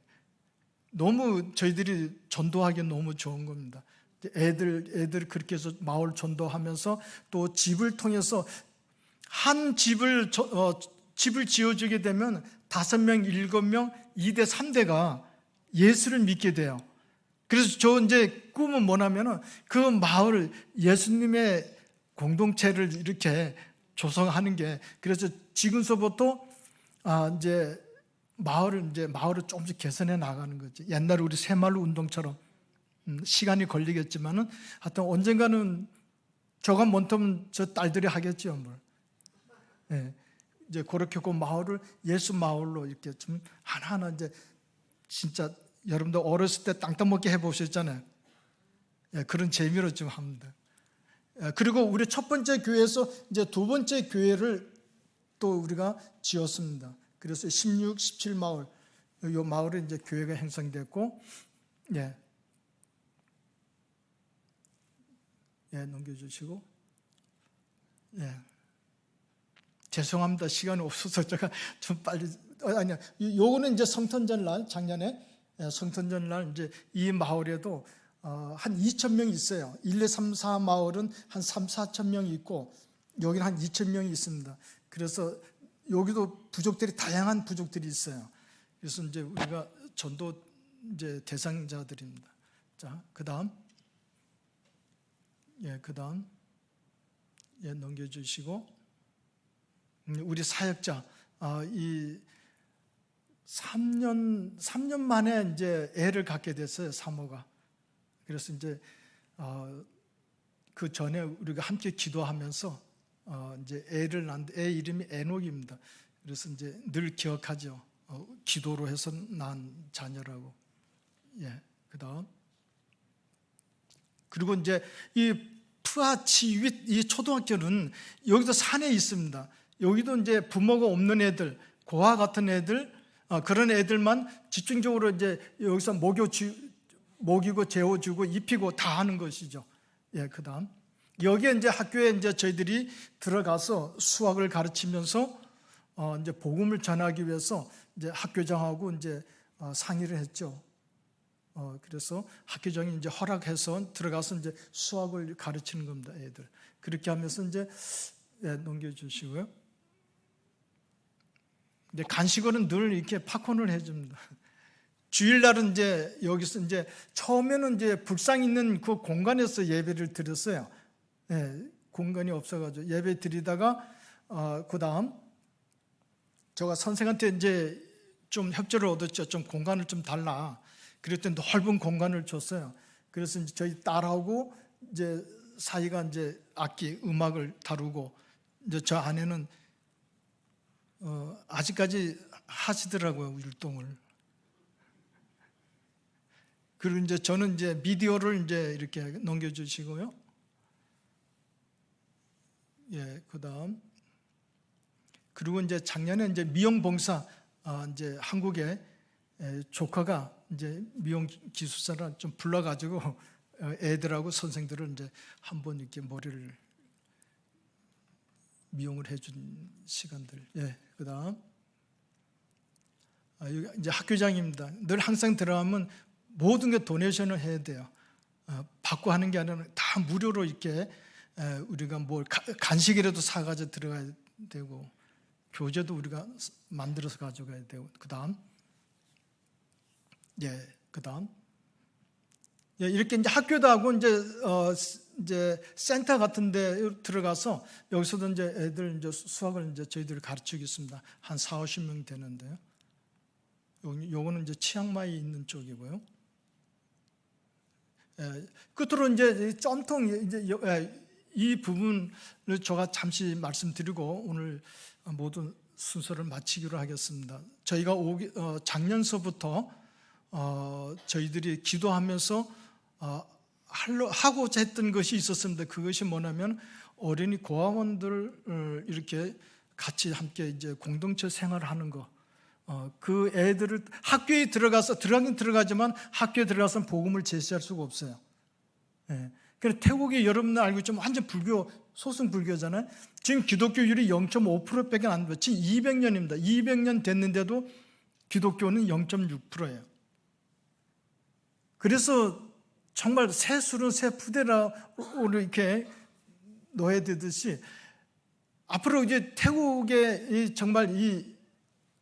너무 저희들이 전도하기 너무 좋은 겁니다. 애들 그렇게 해서 마을 전도하면서 또 집을 통해서 한 집을 지어주게 되면 5명, 7명, 2대, 3대가 예수를 믿게 돼요. 그래서 저 이제 꿈은 뭐냐면은 그 마을 예수님의 공동체를 이렇게 조성하는 게, 그래서 지금서부터 이제 마을을 조금씩 개선해 나가는 거지. 옛날 우리 새마을 운동처럼 시간이 걸리겠지만은 하여튼 언젠가는 저가 못하면 저 딸들이 하겠죠, 뭘. 네. 이제 그렇게 그 마을을 예수 마을로 이렇게 좀 하나하나 이제 진짜 여러분들 어렸을 때 땅 따먹기 해보셨잖아요. 예, 그런 재미로 좀 합니다. 예, 그리고 우리 첫 번째 교회에서 이제 두 번째 교회를 또 우리가 지었습니다. 그래서 16, 17 마을, 이 마을에 이제 교회가 형성됐고, 예, 넘겨주시고, 예, 죄송합니다. 시간이 없어서 제가 좀 빨리, 아니야, 요거는 이제 성탄절 날 작년에 성탄절 날 이제 이 마을에도 한 2,000명이 있어요. 1, 2, 3, 4 마을은 한 3, 4천 명이 있고 여기는 한 2,000명이 있습니다. 그래서 여기도 부족들이 다양한 부족들이 있어요. 그래서 이제 우리가 전도 이제 대상자들입니다. 자, 그다음 넘겨주시고 우리 사역자 이 3년 만에 이제 애를 갖게 됐어요. 사모가. 그래서 이제 그 전에 우리가 함께 기도하면서 이제 애를 낳는데 애 이름이 에녹입니다. 그래서 이제 늘 기억하죠. 기도로 해서 낳은 자녀라고. 예, 그다음 그리고 이제 이 푸아치윗 이 초등학교는 여기도 산에 있습니다. 여기도 이제 부모가 없는 애들, 고아 같은 애들, 그런 애들만 집중적으로 이제 여기서 먹이고 재워주고 입히고 다 하는 것이죠. 예, 그다음 여기에 이제 학교에 이제 저희들이 들어가서 수학을 가르치면서 이제 복음을 전하기 위해서 이제 학교장하고 이제 상의를 했죠. 그래서 학교장이 이제 허락해서 들어가서 이제 수학을 가르치는 겁니다, 애들. 그렇게 하면서 이제 넘겨주시고요. 근데 간식으로는 늘 이렇게 팝콘을 해줍니다. 주일날은 이제 여기서 이제 처음에는 이제 불상 있는 그 공간에서 예배를 드렸어요. 예, 공간이 없어가지고 예배 드리다가 그 다음 제가 선생한테 이제 좀 협조를 얻었죠. 좀 공간을 좀 달라. 그랬더니 넓은 공간을 줬어요. 그래서 이제 저희 딸하고 이제 사이가 이제 악기 음악을 다루고 이제 저 안에는 아직까지 하시더라고요, 율동을. 그리고 이제 저는 이제 미디어를 이제 이렇게 넘겨주시고요. 예, 그다음 그리고 이제 작년에 이제 미용봉사 이제 한국에 조카가 이제 미용 기술사를 좀 불러가지고 애들하고 선생들을 이제 한번 이렇게 머리를 미용을 해준 시간들. 예, 그다음 여기 이제 학교장입니다. 늘 항상 들어가면 모든 게 도네이션을 해야 돼요. 받고 하는 게 아니라 다 무료로 이렇게 우리가 뭘 간식이라도 사가지고 들어가야 되고 교재도 우리가 만들어서 가져가야 되고 그다음 이렇게 이제 학교도 하고 이제 센터 같은데 들어가서 여기서도 이제 애들 이제 수학을 이제 저희들이 가르치고 있습니다. 한 4, 50명 되는데요. 요거는 이제 치앙마이 있는 쪽이고요. 끝으로 이제 점통 이제 이 부분을 제가 잠시 말씀드리고 오늘 모든 순서를 마치기로 하겠습니다. 저희가 작년서부터 저희들이 기도하면서 하고자 했던 것이 있었습니다. 그것이 뭐냐면 어린이 고아원들을 이렇게 같이 함께 이제 공동체 생활하는 거. 그 애들을 학교에 들어가긴 들어가지만 학교에 들어가서는 복음을 제시할 수가 없어요. 예. 그래서 태국이 여러분들 알고 있지만 완전 불교, 소승 불교잖아요. 지금 기독교율이 0.5%밖에 안 돼요. 지금 200년입니다. 200년 됐는데도 기독교는 0.6%예요. 그래서 정말 새 술은 새 푸대라로 이렇게 노예되듯이 앞으로 이제 태국에 정말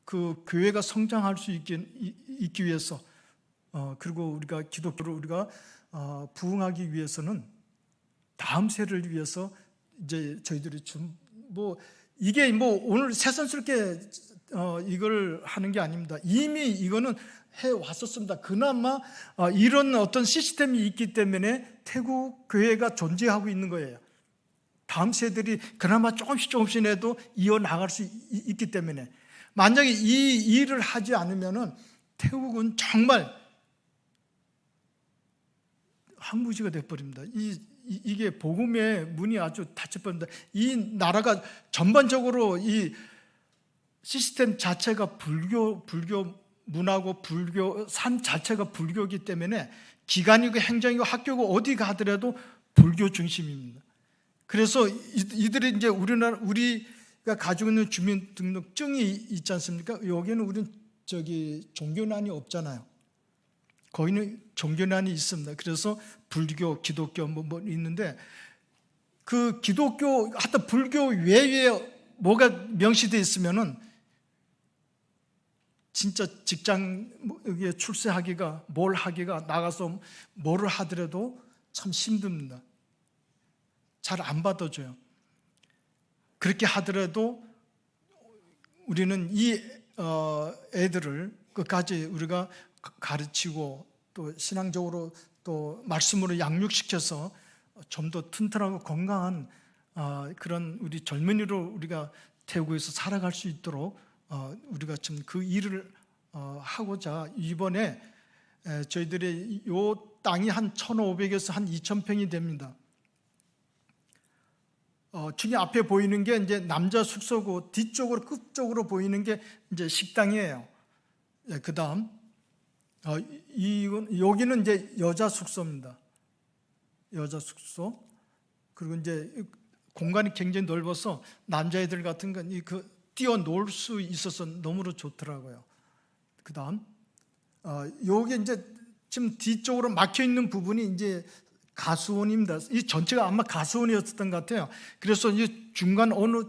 그 교회가 성장할 수 있기 위해서 그리고 우리가 기독교를 우리가 부흥하기 위해서는 다음 세를 위해서 이제 저희들이 이게 오늘 새삼스럽게 이걸 하는 게 아닙니다. 이미 이거는 해 왔었습니다. 그나마 이런 어떤 시스템이 있기 때문에 태국 교회가 존재하고 있는 거예요. 다음 세대들이 그나마 조금씩이라도 이어나갈 수 있기 때문에, 만약에 이 일을 하지 않으면은 태국은 정말 황무지가 돼버립니다. 이게 복음의 문이 아주 닫혀버립니다. 이 나라가 전반적으로 이 시스템 자체가 불교 문화고 불교 삶 자체가 불교이기 때문에 기관이고 행정이고 학교고 어디 가더라도 불교 중심입니다. 그래서 이들이 이제 우리가 가지고 있는 주민등록증이 있지 않습니까? 여기는 우리는 종교난이 없잖아요. 거기는 종교난이 있습니다. 그래서 불교, 기독교 뭐 있는데, 그 기독교, 하여튼 불교 외에 뭐가 명시되어 있으면은 진짜 직장에 출세하기가, 뭘 하기가, 나가서 뭐를 하더라도 참 힘듭니다. 잘 안 받아줘요. 그렇게 하더라도 우리는 이 애들을 끝까지 우리가 가르치고 또 신앙적으로 또 말씀으로 양육시켜서 좀 더 튼튼하고 건강한 그런 우리 젊은이로 우리가 태국에서 살아갈 수 있도록 우리가 지금 그 일을 하고자, 이번에 저희들의 요 땅이 한 1,500에서 한 2,000평이 됩니다. 저기 앞에 보이는 게 이제 남자 숙소고, 뒤쪽으로 끝쪽으로 보이는 게 이제 식당이에요. 그 다음 여기는 이제 여자 숙소입니다. 여자 숙소. 그리고 이제 공간이 굉장히 넓어서 남자애들 같은 건 뛰어놀 수 있어서 너무나 좋더라고요. 그 다음 여기 이제 지금 뒤쪽으로 막혀 있는 부분이 이제 가수원입니다. 이 전체가 아마 가수원이었던 것 같아요. 그래서 이 중간 어느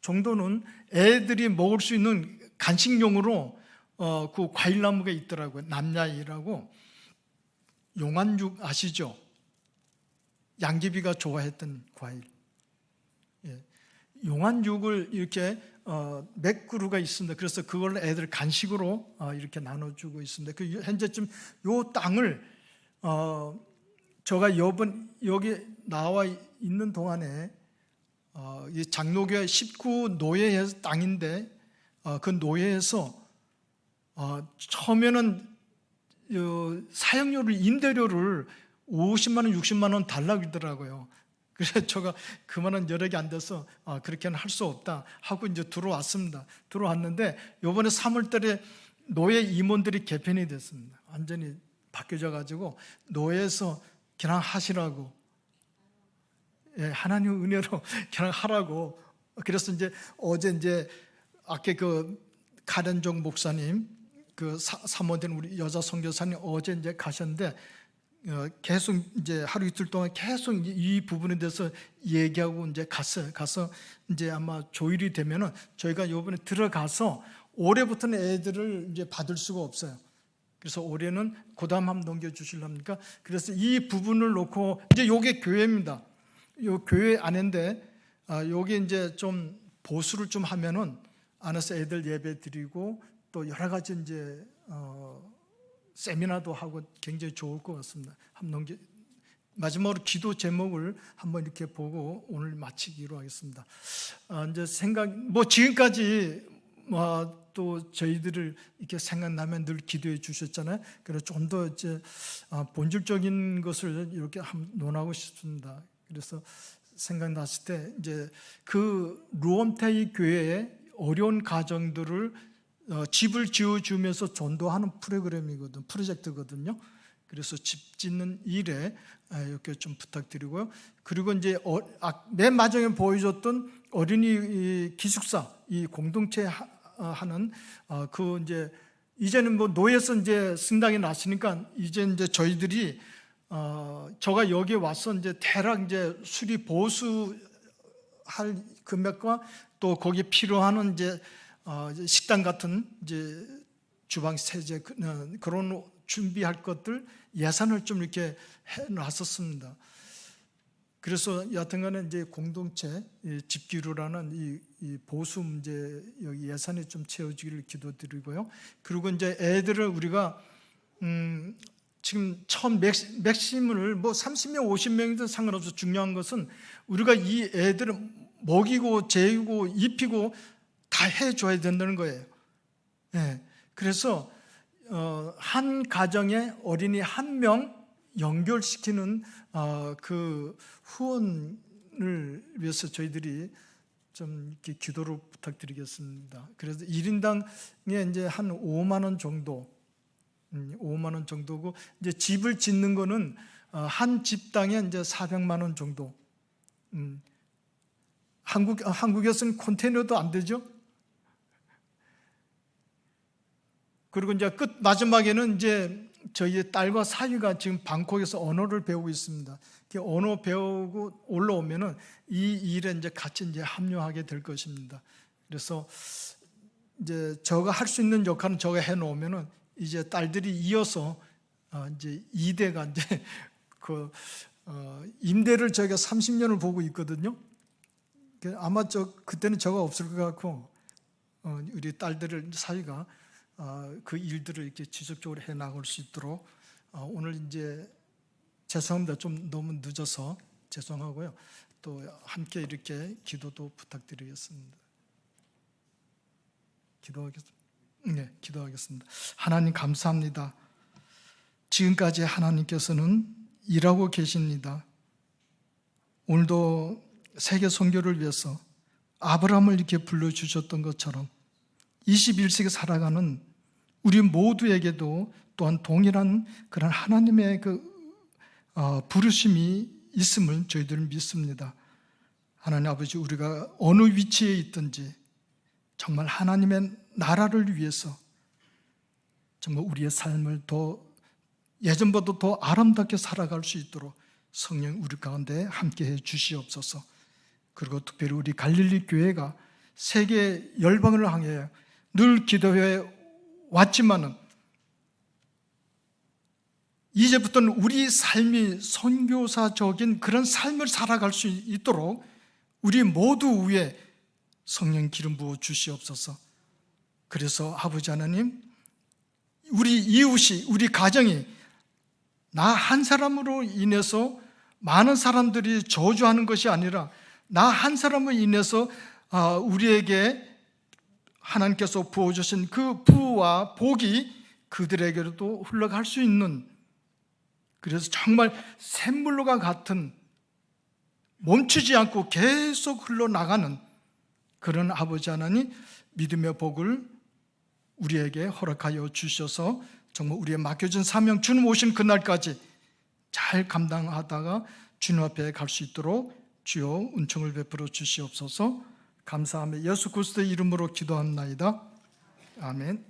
정도는 애들이 먹을 수 있는 간식용으로 그 과일나무가 있더라고요. 남야이라고. 용안육 아시죠? 양귀비가 좋아했던 과일. 예. 용안육을 이렇게 몇 그루가 있습니다. 그래서 그걸 애들 간식으로 이렇게 나눠주고 있습니다. 그 현재쯤 요 땅을 제가 여기 나와 있는 동안에 이 장로교회 19 노예 땅인데, 그 노예에서 처음에는 사용료를, 임대료를 50만 원, 60만 원 달라고 그러더라고요. 그래서 제가 그만한 여력이 안 돼서 그렇게는 할 수 없다 하고 이제 들어왔습니다. 들어왔는데 이번에 3월 달에 노예 임원들이 개편이 됐습니다. 완전히 바뀌어져 가지고 노예에서 그냥 하시라고, 하나님 은혜로 그냥 하라고. 그래서 이제 어제 이제 아까 그 가련종 목사님, 그 사모된 우리 여자 선교사님 어제 이제 가셨는데, 계속 이제 하루 이틀 동안 계속 이 부분에 대해서 얘기하고 이제 갔어요. 가서 이제 아마 조율이 되면은 저희가 이번에 들어가서 올해부터는 애들을 이제 받을 수가 없어요. 그래서 올해는 그다음 한번 넘겨주실랍니까? 그래서 이 부분을 놓고 이제 요게 교회입니다. 요 교회 안인데 요게 이제 좀 보수를 좀 하면은 안에서 애들 예배 드리고 또 여러 가지 이제 세미나도 하고 굉장히 좋을 것 같습니다. 마지막으로 기도 제목을 한번 이렇게 보고 오늘 마치기로 하겠습니다. 이제 지금까지 또 저희들을 이렇게 생각나면 늘 기도해 주셨잖아요. 그래서 좀 더 이제 본질적인 것을 이렇게 한번 논하고 싶습니다. 그래서 생각났을 때 이제 그 루엄타이 교회의 어려운 가정들을 집을 지어주면서 전도하는 프로젝트거든요. 그래서 집 짓는 일에 이렇게 좀 부탁드리고요. 그리고 이제 맨 마지막에 보여줬던 어린이 기숙사, 이 공동체 하는 그 이제는 뭐 노예에서 이제 승당이 났으니까 이제 저희들이 제가 여기 와서 이제 대략 이제 수리 보수할 금액과 또 거기에 필요한 이제 식당 같은 이제 주방 세제 그런 준비할 것들 예산을 좀 이렇게 해놨었습니다. 그래서 여하튼간에 이제 공동체 집기루라는 이 보수 문제 여기 예산이 좀 채워지기를 기도드리고요. 그리고 이제 애들을 우리가 지금 처음 맥심을 뭐 30명, 50명이든 상관없어. 중요한 것은 우리가 이 애들을 먹이고 재우고 입히고 다 해줘야 된다는 거예요. 예. 그래서 한 가정에 어린이 한 명 연결시키는 그 후원을 위해서 저희들이 좀 이렇게 기도를 부탁드리겠습니다. 그래서 1인당에 이제 한 5만 원 정도, 5만 원 정도고, 이제 집을 짓는 거는 한 집당에 이제 400만 원 정도. 한국에서는 컨테이너도 안 되죠. 그리고 이제 끝 마지막에는 이제 저희 딸과 사위가 지금 방콕에서 언어를 배우고 있습니다. 언어 배우고 올라오면은 이 일에 이제 같이 이제 합류하게 될 것입니다. 그래서 이제 저가 할 수 있는 역할은 저가 해 놓으면은 이제 딸들이 이어서 이제 2대가 이제 그 임대를 저희가 30년을 보고 있거든요. 아마 그때는 저가 없을 것 같고 우리 딸들을 사위가 그 일들을 이렇게 지속적으로 해 나갈 수 있도록 오늘 이제 죄송합니다. 좀 너무 늦어서 죄송하고요. 또 함께 이렇게 기도도 부탁드리겠습니다. 기도하겠습니다. 하나님 감사합니다. 지금까지 하나님께서는 일하고 계십니다. 오늘도 세계 선교를 위해서 아브라함을 이렇게 불러주셨던 것처럼 21세기 살아가는 우리 모두에게도 또한 동일한 그런 하나님의 그 부르심이 있음을 저희들은 믿습니다. 하나님 아버지, 우리가 어느 위치에 있든지 정말 하나님의 나라를 위해서 정말 우리의 삶을 더 예전보다 더 아름답게 살아갈 수 있도록 성령 우리 가운데 함께해 주시옵소서. 그리고 특별히 우리 갈릴리 교회가 세계 열방을 향해 늘 기도해 왔지만은 이제부터는 우리 삶이 선교사적인 그런 삶을 살아갈 수 있도록 우리 모두 위에 성령 기름 부어 주시옵소서. 그래서 아버지 하나님, 우리 이웃이, 우리 가정이 나 한 사람으로 인해서 많은 사람들이 저주하는 것이 아니라 나 한 사람으로 인해서 우리에게 하나님께서 부어주신 그 부와 복이 그들에게로도 흘러갈 수 있는, 그래서 정말 샘물로가 같은 멈추지 않고 계속 흘러나가는 그런 아버지 하나님 믿음의 복을 우리에게 허락하여 주셔서 정말 우리의 맡겨진 사명 주님 오신 그날까지 잘 감당하다가 주님 앞에 갈 수 있도록 주여 은총을 베풀어 주시옵소서. 감사하며 예수 그리스도의 이름으로 기도합나이다. 아멘.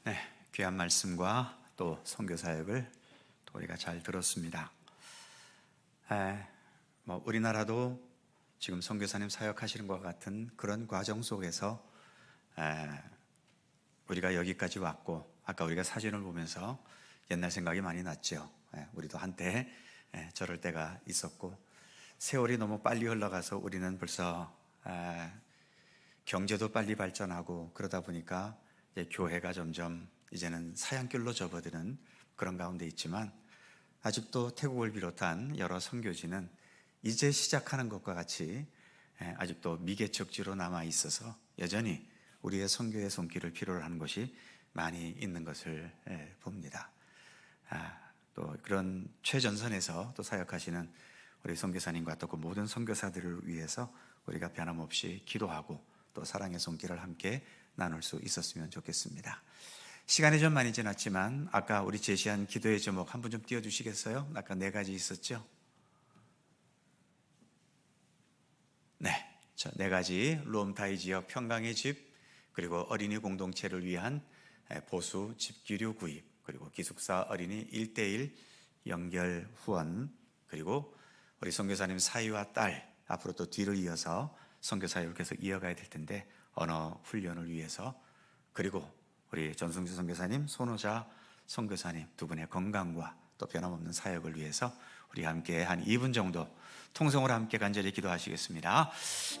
네, 귀한 말씀과 또 선교 사역을 또 우리가 잘 들었습니다. 우리나라도 지금 선교사님 사역하시는 것과 같은 그런 과정 속에서 우리가 여기까지 왔고, 아까 우리가 사진을 보면서 옛날 생각이 많이 났죠. 우리도 한때 저럴 때가 있었고, 세월이 너무 빨리 흘러가서 우리는 벌써 경제도 빨리 발전하고 그러다 보니까 이제 교회가 점점 이제는 사양길로 접어드는 그런 가운데 있지만, 아직도 태국을 비롯한 여러 선교지는 이제 시작하는 것과 같이 아직도 미개척지로 남아 있어서 여전히 우리의 선교의 손길을 필요로 하는 것이 많이 있는 것을 봅니다. 또 그런 최전선에서 또 사역하시는 우리 선교사님과 또 그 모든 선교사들을 위해서 우리가 변함없이 기도하고 또 사랑의 손길을 함께 나눌 수 있었으면 좋겠습니다. 시간이 좀 많이 지났지만 아까 우리 제시한 기도의 제목 한 분 좀 띄워주시겠어요? 아까 4가지 있었죠? 네, 저 4가지 롬타이 지역 평강의 집, 그리고 어린이 공동체를 위한 보수 집기류 구입, 그리고 기숙사 어린이 1:1 연결 후원, 그리고 우리 선교사님 사위와 딸 앞으로 또 뒤를 이어서 선교 사역을 계속 이어가야 될 텐데 언어 훈련을 위해서, 그리고 우리 전승주 선교사님, 손호자 선교사님 두 분의 건강과 또 변함없는 사역을 위해서 우리 함께 한 2분 정도 통성으로 함께 간절히 기도하시겠습니다.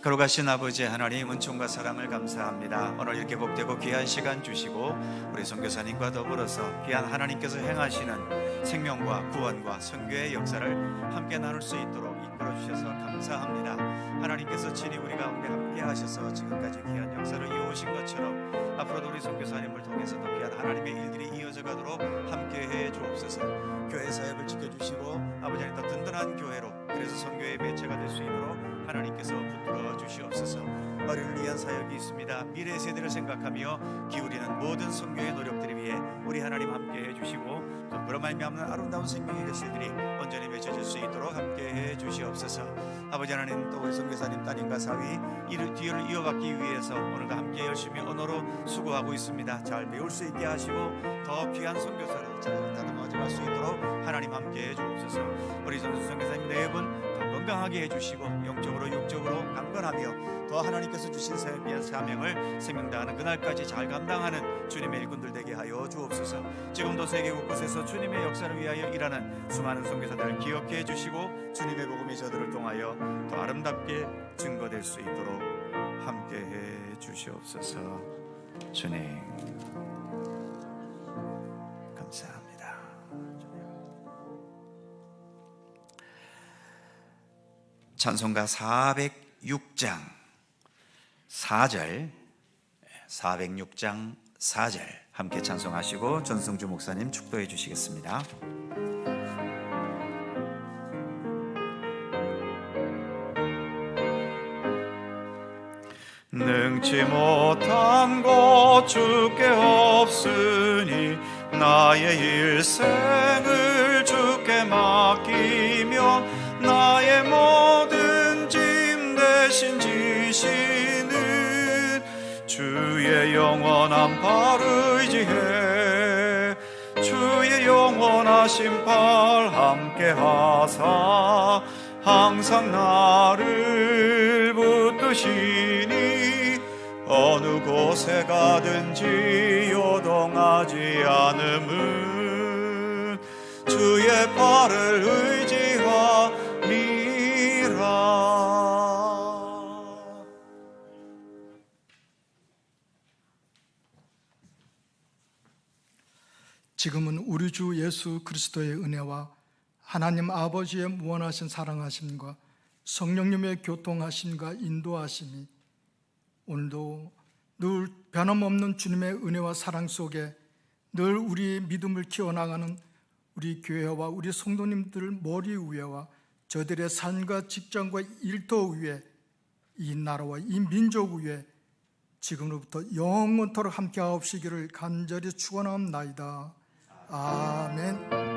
거룩하신 아버지 하나님, 은총과 사랑을 감사합니다. 오늘 이렇게 복되고 귀한 시간 주시고 우리 선교사님과 더불어서 귀한 하나님께서 행하시는 생명과 구원과 선교의 역사를 함께 나눌 수 있도록 이끌어 주셔서 감사합니다. 하나님께서 친히 우리 가운데 함께 하셔서 지금까지 귀한 역사를 이어오신 것처럼 앞으로도 우리 선교사님을 통해서도 귀한 하나님의 일들이 이어져 가도록 함께해 주옵소서. 교회 사역을 지켜주시고 아버지 하나님 더 든든한 교회로, 그래서 선교의 매체가 될 수 있도록 하나님께서 붙들어 주시옵소서. 어린이를 위한 사역이 있습니다. 미래 세대를 생각하며 기울이는 모든 선교의 노력들을 위해 우리 하나님 함께해 주시고, 또 그런 말미암는 아름다운 생명의 결실들이 온전히 맺혀질 수 있도록 함께해 주시옵소서. 아버지 하나님, 또 우리 선교사님 따님과 사위 이를 뒤를 이어받기 위해서 오늘과 함께 열심히 언어로 수고하고 있습니다. 잘 배울 수 있게 하시고 더 귀한 선교사로 잘 다듬어져 갈 수 있도록 하나님 함께해 주옵소서. 우리 선교사님 네 분 더 건강하게 해주시고 영적으로 육적으로 강건하며 더 하나님께서 주신 사명을 생명다하는 그날까지 잘 감당하는 주님의 일꾼들 되게 하여 주옵소서. 지금도 세계 곳곳에서 주님의 역사를 위하여 일하는 수많은 선교사들을 기억해 주시고 주님의 복음이 저들을 통하여 더 아름답게 증거될 수 있도록 함께해 주시옵소서. 주님 감사합니다. 찬송가 406장 4절, 406장 4절 함께 찬송하시고 전승주 목사님 축도해 주시겠습니다. 능치 못한 것 주께 없으니 나의 일생을 주께 맡기며 나의 모든 짐 대신 지시는 주의 영원한 팔 의지해 주의 영원하신 팔 함께 하사 항상 나를 붙드시니 어느 곳에 가든지 요동하지 않음은 주의 팔을 의지함이라. 지금은 우리 주 예수 그리스도의 은혜와 하나님 아버지의 무한하신 사랑하심과 성령님의 교통하심과 인도하심이 오늘도 늘 변함없는 주님의 은혜와 사랑 속에 늘 우리의 믿음을 키워나가는 우리 교회와 우리 성도님들 머리 위에와 저들의 삶과 직장과 일터 위에 이 나라와 이 민족 위에 지금로부터 영원토록 함께 하옵시기를 간절히 축원하옵나이다. 아멘.